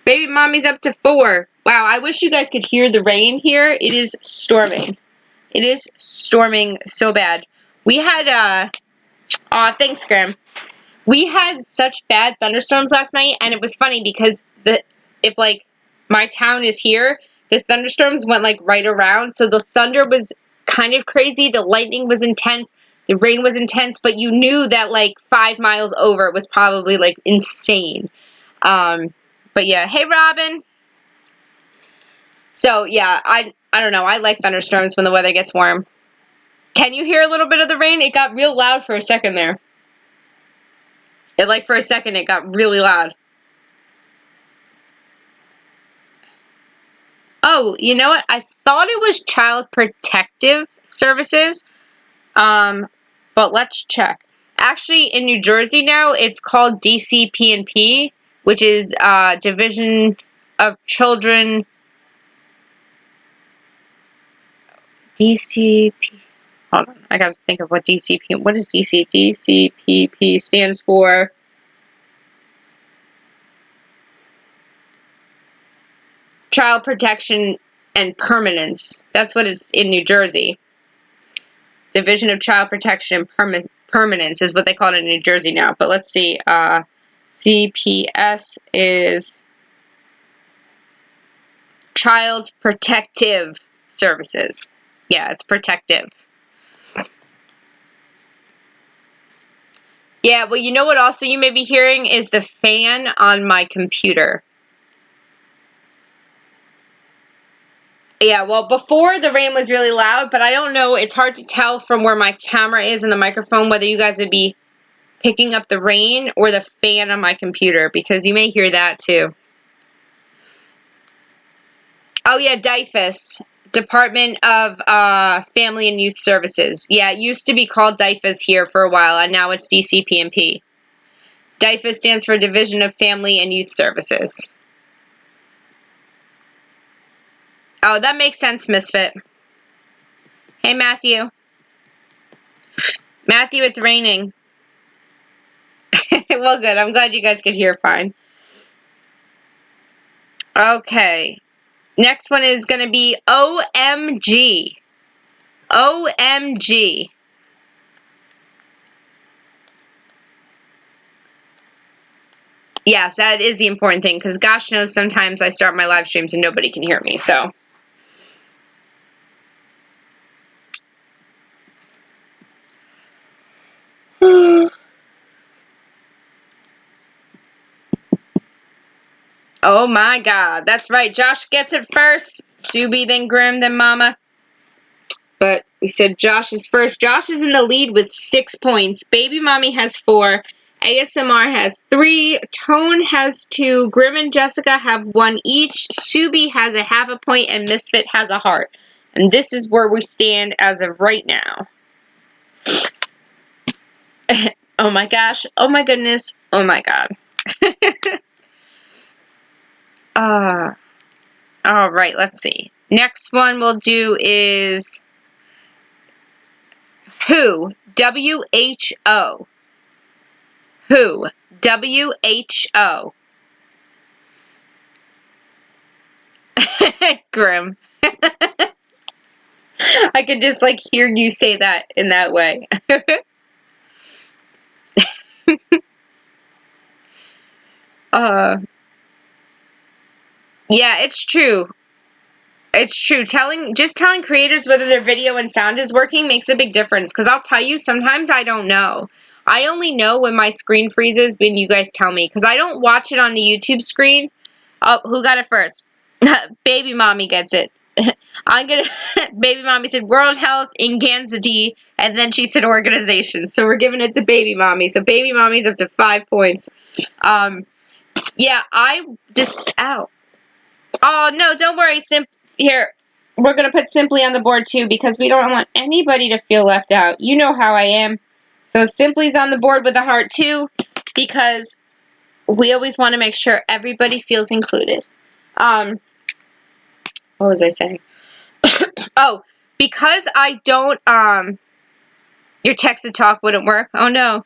Baby mommy's up to 4. Wow, I wish you guys could hear the rain here. It is storming. It is storming so bad. We had, aw, thanks, Graham. We had such bad thunderstorms last night, and it was funny because if, like, my town is here, the thunderstorms went, like, right around, so the thunder was kind of crazy, the lightning was intense, the rain was intense, but you knew that, like, 5 miles over it was probably, like, insane. But yeah, hey, Robin. So, yeah, I don't know, I like thunderstorms when the weather gets warm. Can you hear a little bit of the rain? It got real loud for a second there. For a second, it got really loud. Oh, you know what? I thought it was Child Protective Services, but let's check. Actually, in New Jersey now, it's called DCP&P, which is Division of Children. DCP. Hold on, I gotta think of what DCP. What is DC? DCPP stands for. Child Protection and Permanence. That's what it's in New Jersey. Division of Child Protection and Permanence is what they call it in New Jersey now. But let's see. CPS is Child Protective Services. Yeah, it's protective. Yeah, well, you know what also you may be hearing is the fan on my computer. Yeah, well, before the rain was really loud, but I don't know. It's hard to tell from where my camera is and the microphone whether you guys would be picking up the rain or the fan on my computer, because you may hear that too. Oh, yeah, DIFUS, Department of Family and Youth Services. Yeah, it used to be called DIFUS here for a while, and now it's DCP&P. DIFUS stands for Division of Family and Youth Services. Oh, that makes sense, Misfit. Hey, Matthew. Matthew, it's raining. Well, good. I'm glad you guys could hear fine. Okay. Next one is going to be OMG. OMG. Yes, that is the important thing, because gosh knows sometimes I start my live streams and nobody can hear me, so. Oh my god, that's right. Josh gets it first. Subi, then Grim, then Mama. But we said Josh is first. Josh is in the lead with 6 points. Baby Mommy has 4. ASMR has 3. Tone has 2. Grim and Jessica have 1 each. Subi has a half a point, and Misfit has a heart. And this is where we stand as of right now. Oh my gosh. Oh my goodness. Oh my god. Alright, let's see. Next one we'll do is Who, W-H-O. Who, W-H-O. Grim. I could just like hear you say that in that way. Yeah, it's true. It's true. Just telling creators whether their video and sound is working makes a big difference. Because I'll tell you, sometimes I don't know. I only know when my screen freezes when you guys tell me. Because I don't watch it on the YouTube screen. Oh, who got it first? Baby mommy gets it. Baby mommy said World Health in Gansady, and then she said organization. So we're giving it to baby mommy. So baby mommy's up to 5 points. Yeah, I just, ow. Oh, no, don't worry. Here, we're going to put Simply on the board, too, because we don't want anybody to feel left out. You know how I am. So Simply's on the board with a heart, too, because we always want to make sure everybody feels included. What was I saying? Oh, because I don't, your text-to-talk wouldn't work. Oh, no.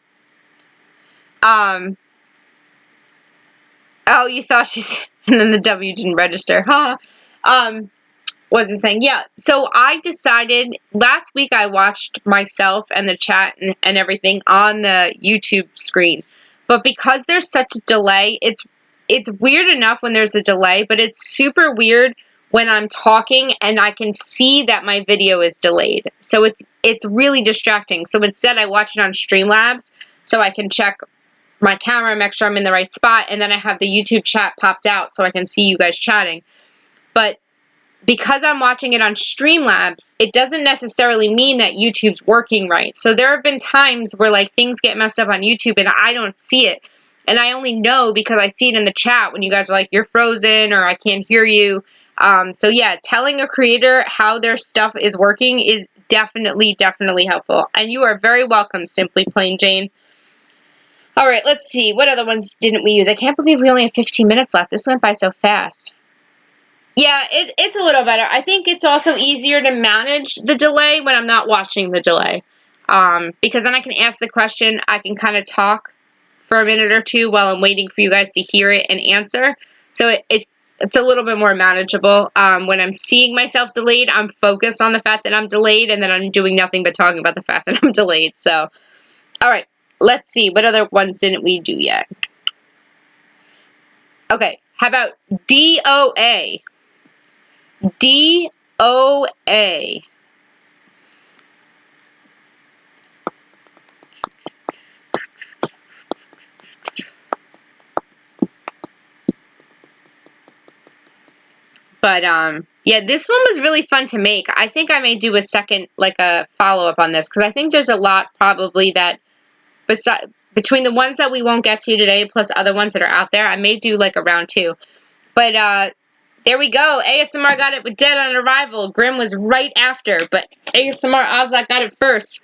Oh, you thought she's, and then the W didn't register. Huh. What was I saying? Yeah, so I decided, last week I watched myself and the chat and everything on the YouTube screen. But because there's such a delay, it's weird enough when there's a delay, but it's super weird when I'm talking and I can see that my video is delayed. So it's really distracting. So instead I watch it on Streamlabs so I can check my camera, make sure I'm in the right spot, and then I have the YouTube chat popped out so I can see you guys chatting. But because I'm watching it on Streamlabs, it doesn't necessarily mean that YouTube's working right. So there have been times where like things get messed up on YouTube and I don't see it. And I only know because I see it in the chat when you guys are like, you're frozen or I can't hear you. So yeah, telling a creator how their stuff is working is definitely helpful. And you are very welcome, Simply Plain Jane. All right, let's see. What other ones didn't we use? I can't believe we only have 15 minutes left. This went by so fast. Yeah, it's a little better. I think it's also easier to manage the delay when I'm not watching the delay. Because then I can ask the question, I can kind of talk for a minute or two while I'm waiting for you guys to hear it and answer. So it's a little bit more manageable. When I'm seeing myself delayed, I'm focused on the fact that I'm delayed, and then I'm doing nothing but talking about the fact that I'm delayed. So, all right, let's see. What other ones didn't we do yet? Okay, how about DOA? DOA. But, yeah, this one was really fun to make. I think I may do a second, like a follow-up on this, because I think there's a lot probably that, between the ones that we won't get to today, plus other ones that are out there, I may do like a round 2. But, there we go. ASMR got it with Dead on Arrival. Grim was right after, but ASMR Ozlak got it first,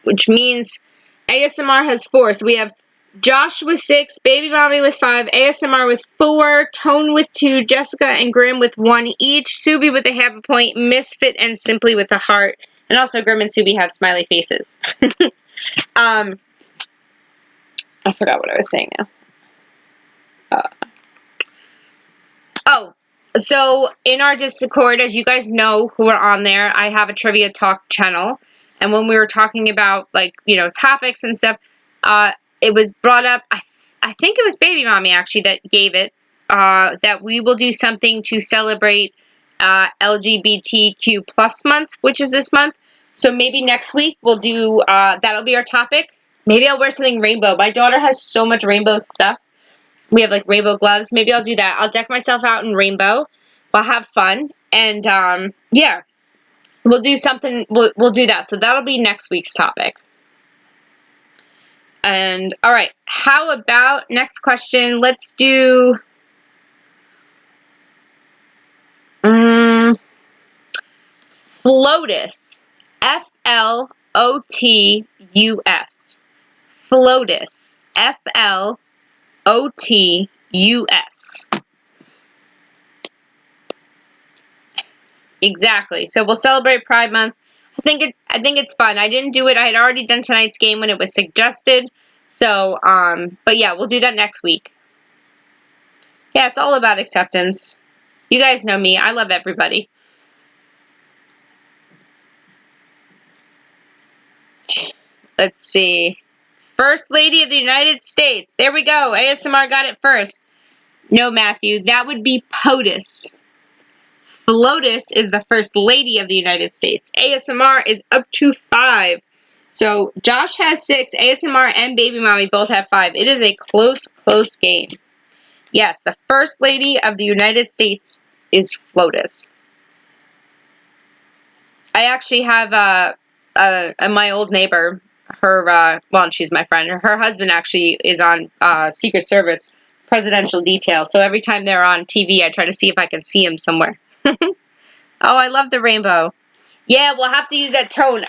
which means ASMR has 4. So we have Josh with 6, Baby Mommy with 5, ASMR with 4, Tone with 2, Jessica and Grim with 1 each, Subi with a half a point, Misfit and Simply with a heart, and also Grim and Subi have smiley faces. I forgot what I was saying now. Oh, so in our Discord, as you guys know who are on there, I have a Trivia Talk channel. And when we were talking about, like, you know, topics and stuff, it was brought up, I think it was Baby Mommy, actually, that gave it, that we will do something to celebrate LGBTQ plus month, which is this month. So maybe next week we'll do, that'll be our topic. Maybe I'll wear something rainbow. My daughter has so much rainbow stuff. We have, like, rainbow gloves. Maybe I'll do that. I'll deck myself out in rainbow. We'll have fun. And, yeah. We'll do something. We'll do that. So that'll be next week's topic. And, all right. How about, next question, let's do... Flotus. F-L-O-T-U-S. Flotus. F-L-O-T-U-S. Exactly. So we'll celebrate Pride Month. I think it's fun. I didn't do it. I had already done tonight's game when it was suggested. So, but yeah, we'll do that next week. Yeah, it's all about acceptance. You guys know me. I love everybody. Let's see. First Lady of the United States. There we go. ASMR got it first. No, Matthew. That would be POTUS. FLOTUS is the First Lady of the United States. ASMR is up to 5. So Josh has 6. ASMR and Baby Mommy both have 5. It is a close game. Yes, the First Lady of the United States is FLOTUS. I actually have my old neighbor, her, well, she's my friend. Her husband actually is on Secret Service presidential detail. So every time they're on TV, I try to see if I can see him somewhere. Oh, I love the rainbow. Yeah, we'll have to use that tone.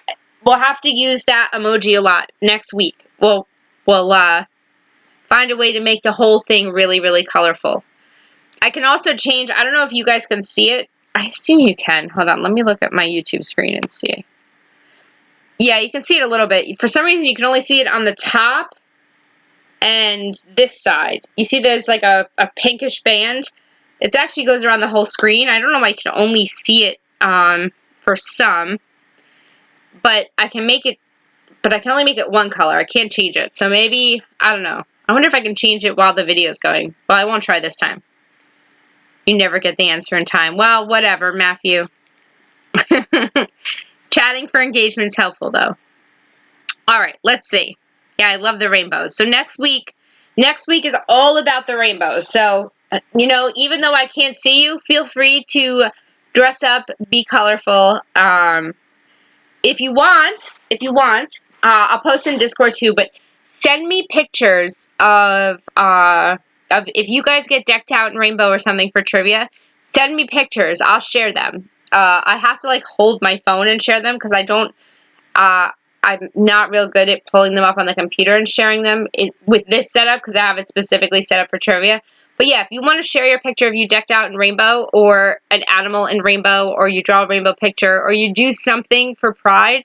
We'll have to use that emoji a lot next week. We'll find a way to make the whole thing really, really colorful. I can also change, I don't know if you guys can see it. I assume you can. Hold on, let me look at my YouTube screen and see. Yeah, you can see it a little bit. For some reason, you can only see it on the top and this side. You see there's like a pinkish band? It actually goes around the whole screen. I don't know why you can only see it for some. But I can make it, but I can only make it one color. I can't change it. So maybe, I don't know. I wonder if I can change it while the video is going. Well, I won't try this time. You never get the answer in time. Well, whatever, Matthew. Chatting for engagement is helpful, though. All right, let's see. Yeah, I love the rainbows. So next week is all about the rainbows. So, you know, even though I can't see you, feel free to dress up, be colorful. If you want, I'll post in Discord too, but send me pictures of if you guys get decked out in rainbow or something for trivia, send me pictures. I'll share them. I have to like hold my phone and share them because I'm not real good at pulling them up on the computer and sharing them with this setup because I have it specifically set up for trivia. But yeah, if you want to share your picture of you decked out in rainbow or an animal in rainbow or you draw a rainbow picture or you do something for pride,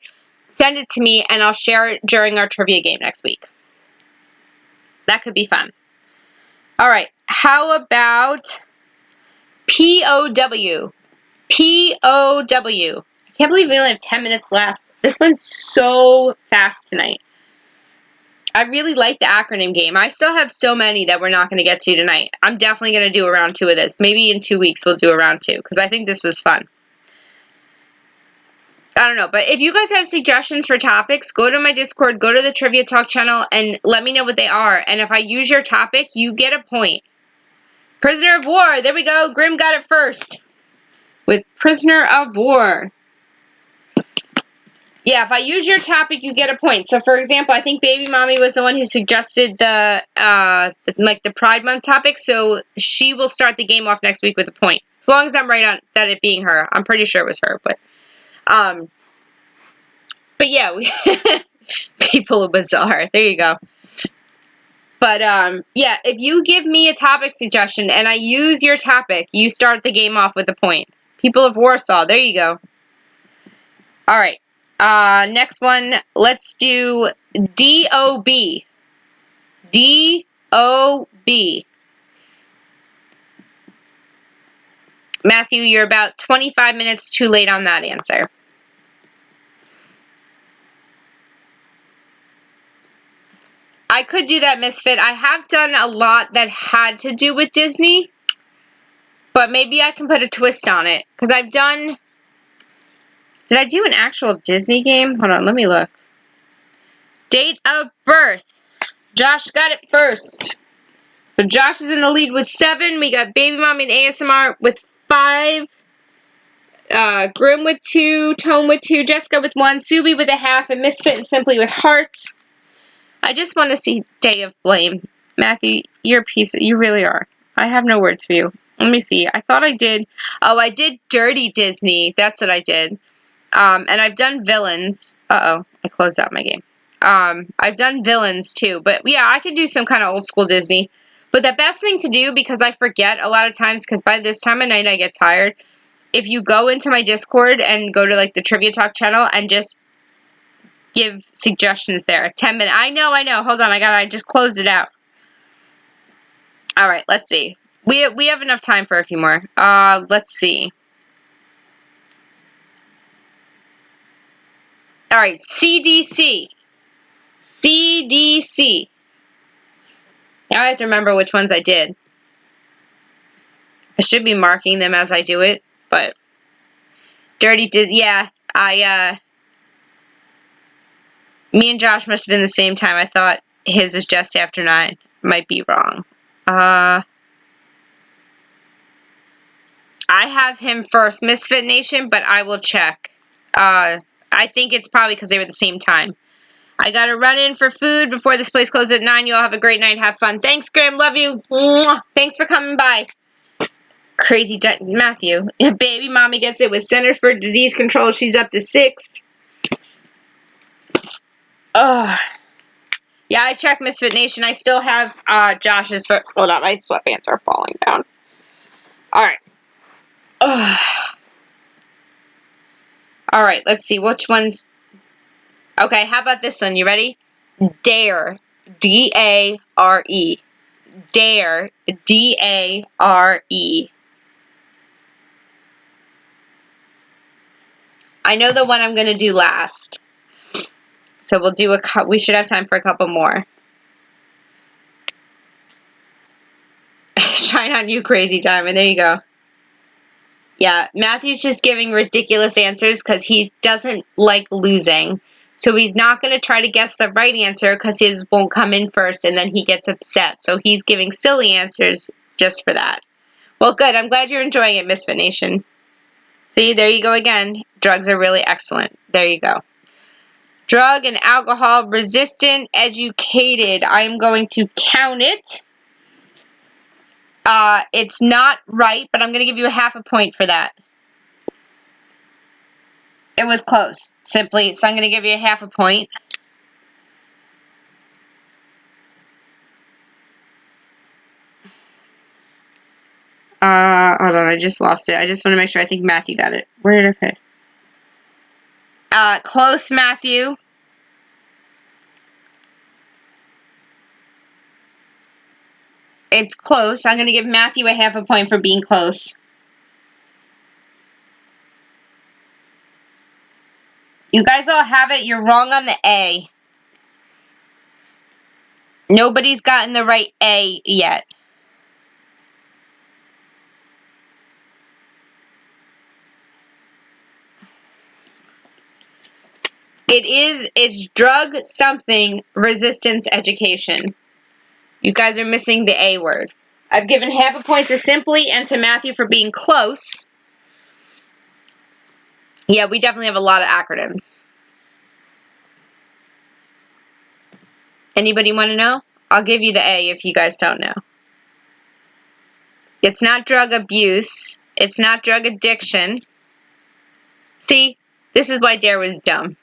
send it to me and I'll share it during our trivia game next week. That could be fun. All right, how about POW? POW. I can't believe we only have 10 minutes left. This went so fast tonight. I really like the acronym game. I still have so many that we're not going to get to tonight. I'm definitely going to do a round 2 of this. Maybe in 2 weeks we'll do a round 2 because I think this was fun. I don't know, but if you guys have suggestions for topics, go to my Discord, go to the Trivia Talk channel, and let me know what they are. And if I use your topic, you get a point. Prisoner of War. There we go. Grim got it first. With Prisoner of War. Yeah, if I use your topic, you get a point. So, for example, I think Baby Mommy was the one who suggested the Pride Month topic, so she will start the game off next week with a point. As long as I'm right on that it being her. I'm pretty sure it was her, but yeah, people are bizarre. There you go. But, yeah, if you give me a topic suggestion and I use your topic, you start the game off with a point. People of Warsaw. There you go. All right. Next one, let's do D-O-B. D-O-B. Matthew, you're about 25 minutes too late on that answer. I could do that, Misfit. I have done a lot that had to do with Disney, but maybe I can put a twist on it, because I've done... Did I do an actual Disney game? Hold on, let me look. Date of birth. Josh got it first. So Josh is in the lead with 7. We got Baby Mommy and ASMR with 5. Grim with 2. Tone with 2. Jessica with 1. Subi with a half. And Misfit and Simply with hearts. I just want to see Day of Blame. Matthew, you're a piece of... You really are. I have no words for you. Let me see. I thought I did... Oh, I did Dirty Disney. That's what I did. And I've done villains. Uh-oh, I closed out my game. I've done villains too. But yeah, I could do some kind of old school Disney. But the best thing to do, because I forget a lot of times, because by this time of night I get tired, if you go into my Discord and go to like the Trivia Talk channel and just give suggestions there. 10 minutes. I know. Hold on. I just closed it out. All right, let's see. We have enough time for a few more. Let's see. All right, CDC. CDC. Now I have to remember which ones I did. I should be marking them as I do it, but Dirty Disney. Yeah, me and Josh must have been the same time. I thought his was just after 9. Might be wrong. I have him first, Misfit Nation, but I will check. I think it's probably because they were the same time. I gotta run in for food before this place closes at 9. You all have a great night. Have fun. Thanks, Graham. Love you. Mwah. Thanks for coming by. Crazy Matthew. Baby mommy gets it with Centers for Disease Control. She's up to 6. Ugh. Yeah, I checked Misfit Nation. I still have Josh's first. Hold on, my sweatpants are falling down. Alright. Alright, let's see. Which one's... Okay, how about this one? You ready? Dare. D-A-R-E. Dare. D-A-R-E. I know the one I'm going to do last. So we'll do we should have time for a couple more. Shine on you, crazy time. And there you go. Yeah, Matthew's just giving ridiculous answers because he doesn't like losing. So he's not going to try to guess the right answer because his won't come in first and then he gets upset. So he's giving silly answers just for that. Well, good. I'm glad you're enjoying it, Misfit Nation. See, there you go again. Drugs are really excellent. There you go. Drug and alcohol resistant educated. I'm going to count it. It's not right, but I'm going to give you a half a point for that. It was close, simply. So I'm going to give you a half a point. Hold on, I just lost it. I just want to make sure. I think Matthew got it. Where did I put? Close, Matthew. It's close. I'm going to give Matthew a half a point for being close. You guys all have it. You're wrong on the A. Nobody's gotten the right A yet. It's drug something resistance education. You guys are missing the A word. I've given half a point to Simply and to Matthew for being close. Yeah, we definitely have a lot of acronyms. Anybody want to know? I'll give you the A if you guys don't know. It's not drug abuse. It's not drug addiction. See, this is why Dare was dumb.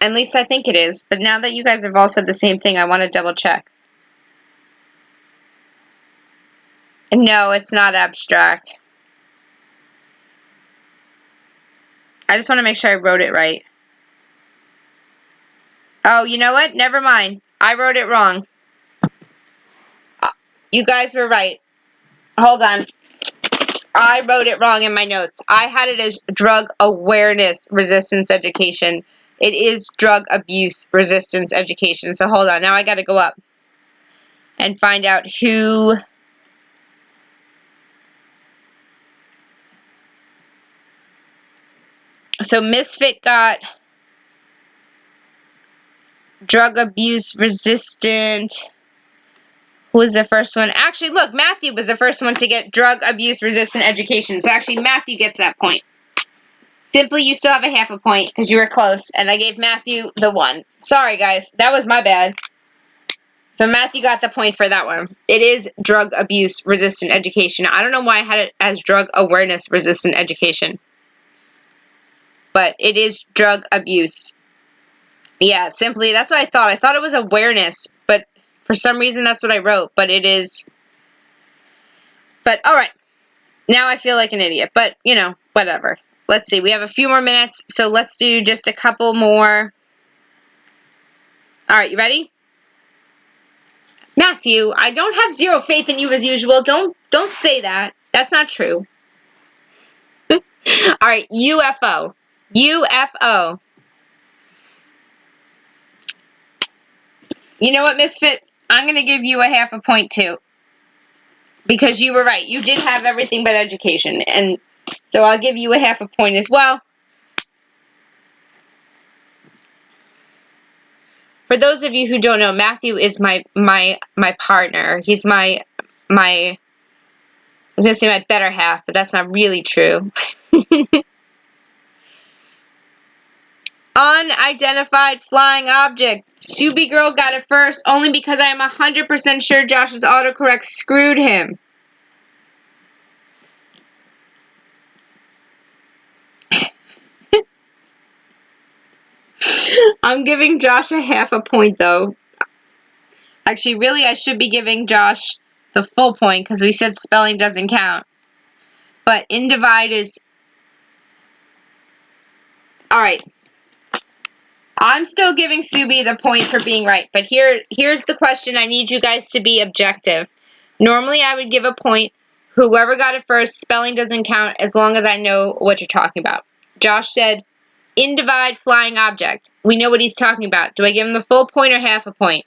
At least I think it is. But now that you guys have all said the same thing, I want to double check. No, it's not abstract. I just want to make sure I wrote it right. Oh, you know what? Never mind. I wrote it wrong. You guys were right. Hold on. I wrote it wrong in my notes. I had it as drug awareness resistance education. It is drug abuse resistance education. So hold on. Now I got to go up and find out who... So Misfit got drug abuse resistant. Who was the first one? Actually, look, Matthew was the first one to get drug abuse resistant education. So actually, Matthew gets that point. Simply, you still have a half a point because you were close, and I gave Matthew the 1. Sorry, guys. That was my bad. So Matthew got the point for that one. It is drug abuse resistant education. I don't know why I had it as drug awareness resistant education. But it is drug abuse. Yeah, Simply, that's what I thought. I thought it was awareness, but For some reason, that's what I wrote, but it is. But, all right. Now I feel like an idiot, but, you know, whatever. Let's see. We have a few more minutes, so let's do just a couple more. All right, you ready? Matthew, I don't have zero faith in you as usual. Don't say that. That's not true. All right, UFO. UFO. You know what, Misfit? I'm going to give you a half a point, too. Because you were right. You did have everything but education. And so I'll give you a half a point as well. For those of you who don't know, Matthew is my partner. He's I was going to say my better half, but that's not really true. Unidentified flying object. Subi Girl got it first only because I am 100% sure Josh's autocorrect screwed him. I'm giving Josh a half a point, though. Actually, really, I should be giving Josh the full point because we said spelling doesn't count. But individe is... Alright. I'm still giving Subi the point for being right. But here's the question. I need you guys to be objective. Normally, I would give a point. Whoever got it first, spelling doesn't count as long as I know what you're talking about. Josh said, individe flying object. We know what he's talking about. Do I give him the full point or half a point?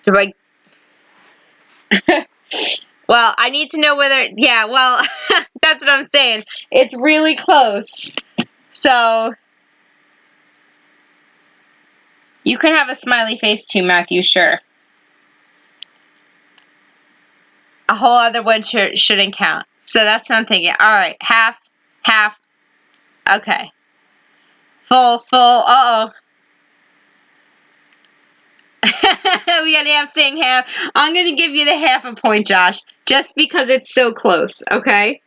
Do I... Well, I need to know whether... Yeah, well, that's what I'm saying. It's really close. So... You can have a smiley face too, Matthew, sure. A whole other one shouldn't count. So that's what I'm thinking. Alright, half. Okay. Full, uh-oh. We got half saying half. I'm going to give you the half a point, Josh, just because it's so close, okay?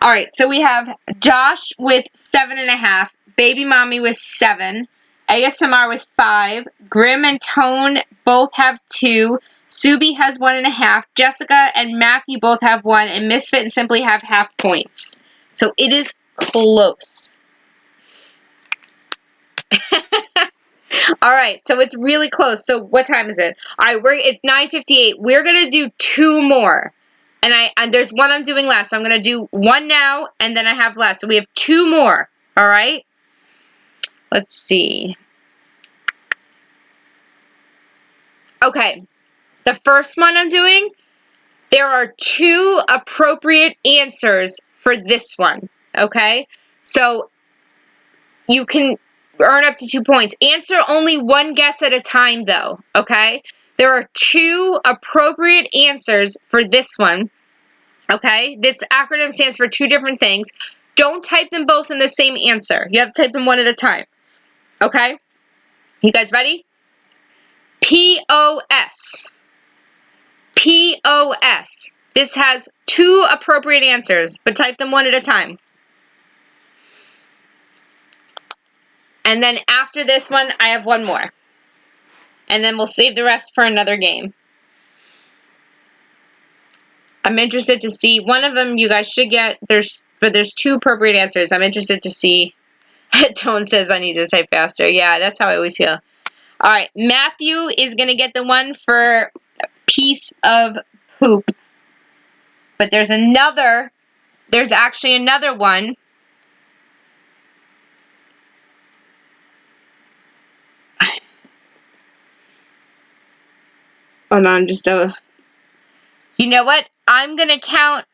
Alright, so we have Josh with 7.5, Baby Mommy with 7, ASMR with 5, Grim and Tone both have 2, Subi has 1.5, Jessica and Matthew both have 1, and Misfit and Simply have half points. So it is close. Alright, so it's really close. So what time is it? Alright, it's 9:58. We're going to do 2 more. And there's one I'm doing last. So I'm going to do 1 now, and then I have last. So we have 2 more. Alright? Let's see. Okay. The first one I'm doing, there are 2 appropriate answers for this one. Okay? So you can earn up to 2 points. Answer only 1 guess at a time, though. Okay? There are 2 appropriate answers for this one. Okay? This acronym stands for 2 different things. Don't type them both in the same answer. You have to type them one at a time. Okay? You guys ready? POS. POS. This has 2 appropriate answers, but type them one at a time. And then after this one, I have 1 more. And then we'll save the rest for another game. I'm interested to see, one of them you guys should get, but there's 2 appropriate answers. I'm interested to see. Tone says I need to type faster. Yeah, that's how I always feel. All right, Matthew is going to get the one for piece of poop. But there's actually another one. Hold on, you know what? I'm going to count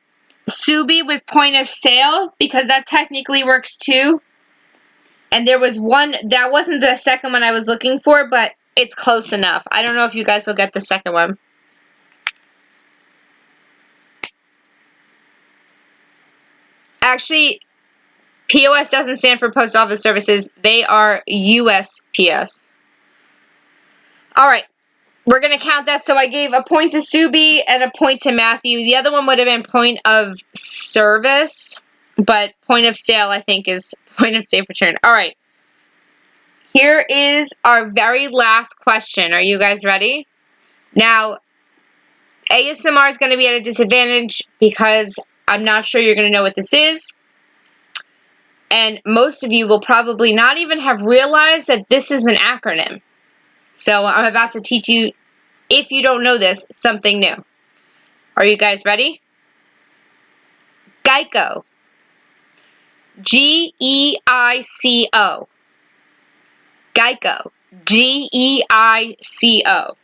Subi with point of sale because that technically works too. And there was one, that wasn't the second one I was looking for, but it's close enough. I don't know if you guys will get the second one. Actually, POS doesn't stand for Post Office Services. They are USPS. All right. We're going to count that. So I gave a point to Subi and a point to Matthew. The other one would have been point of service. but point of sale, I think, is point of safe return. All right. Here is our very last question. Are you guys ready? Now, ASMR is going to be at a disadvantage because I'm not sure you're going to know what this is. And most of you will probably not even have realized that this is an acronym. So I'm about to teach you, if you don't know this, something new. Are you guys ready? Geico. G-E-I-C-O. Geico. G-E-I-C-O.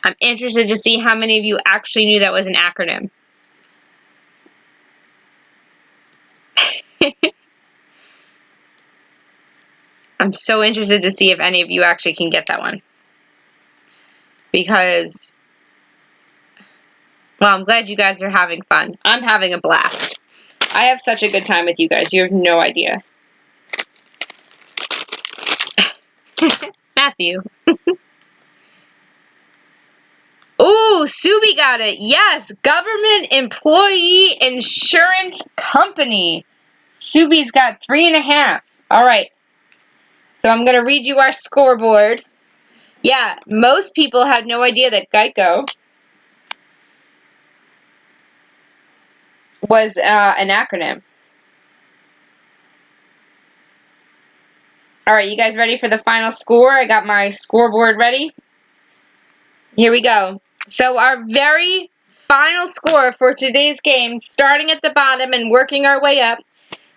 I'm interested to see how many of you actually knew that was an acronym. I'm so interested to see if any of you actually can get that one. Because, well, I'm glad you guys are having fun. I'm having a blast. I have such a good time with you guys. You have no idea. Matthew. Ooh, Subi got it. Yes, Government Employee Insurance Company. Subi's got 3.5. All right. So I'm going to read you our scoreboard. Yeah, most people had no idea that Geico was an acronym. All right, you guys ready for the final score? I got my scoreboard ready. Here we go. So our very final score for today's game, starting at the bottom and working our way up,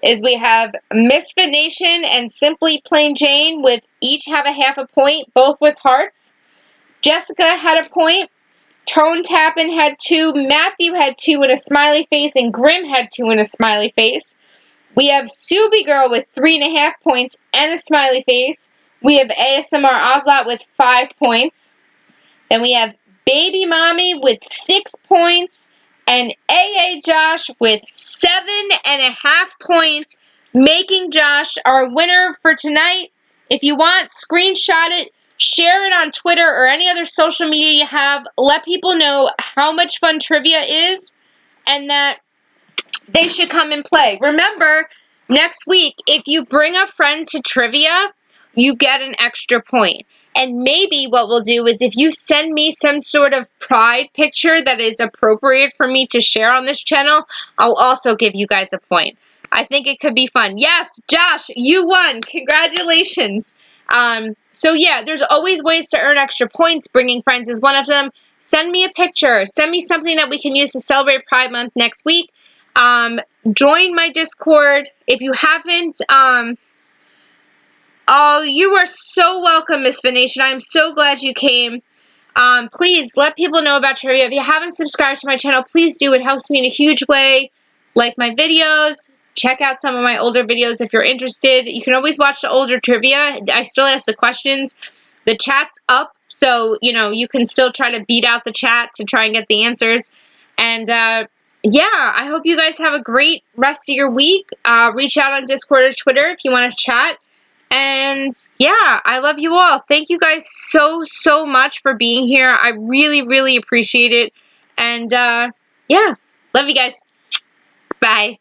is we have Misfit Nation and Simply Plain Jane with each have a half a point, both with hearts. Jessica had a point. Tone Tappin had 2. Matthew had 2 and a smiley face, and Grim had 2 and a smiley face. We have Subi Girl with 3.5 points and a smiley face. We have ASMR Ozlot with 5 points. Then we have Baby Mommy with 6 points. And AA Josh with 7.5 points, making Josh our winner for tonight. If you want, screenshot it, share it on Twitter or any other social media you have. Let people know how much fun trivia is and that they should come and play. Remember, next week, if you bring a friend to trivia, you get an extra point. And maybe what we'll do is if you send me some sort of pride picture that is appropriate for me to share on this channel, I'll also give you guys a point. I think it could be fun. Yes, Josh, you won. Congratulations. So yeah, there's always ways to earn extra points. Bringing friends is one of them. Send me a picture. Send me something that we can use to celebrate Pride Month next week. Join my Discord. If you haven't, oh, you are so welcome, Miss Venation. I'm so glad you came. Please let people know about trivia. If you haven't subscribed to my channel, please do. It helps me in a huge way. Like my videos. Check out some of my older videos if you're interested. You can always watch the older trivia. I still ask the questions. The chat's up, so, you know, you can still try to beat out the chat to try and get the answers. And, yeah, I hope you guys have a great rest of your week. Reach out on Discord or Twitter if you want to chat. And yeah, I love you all. Thank you guys so, so much for being here. I really, really appreciate it. And yeah, love you guys. Bye.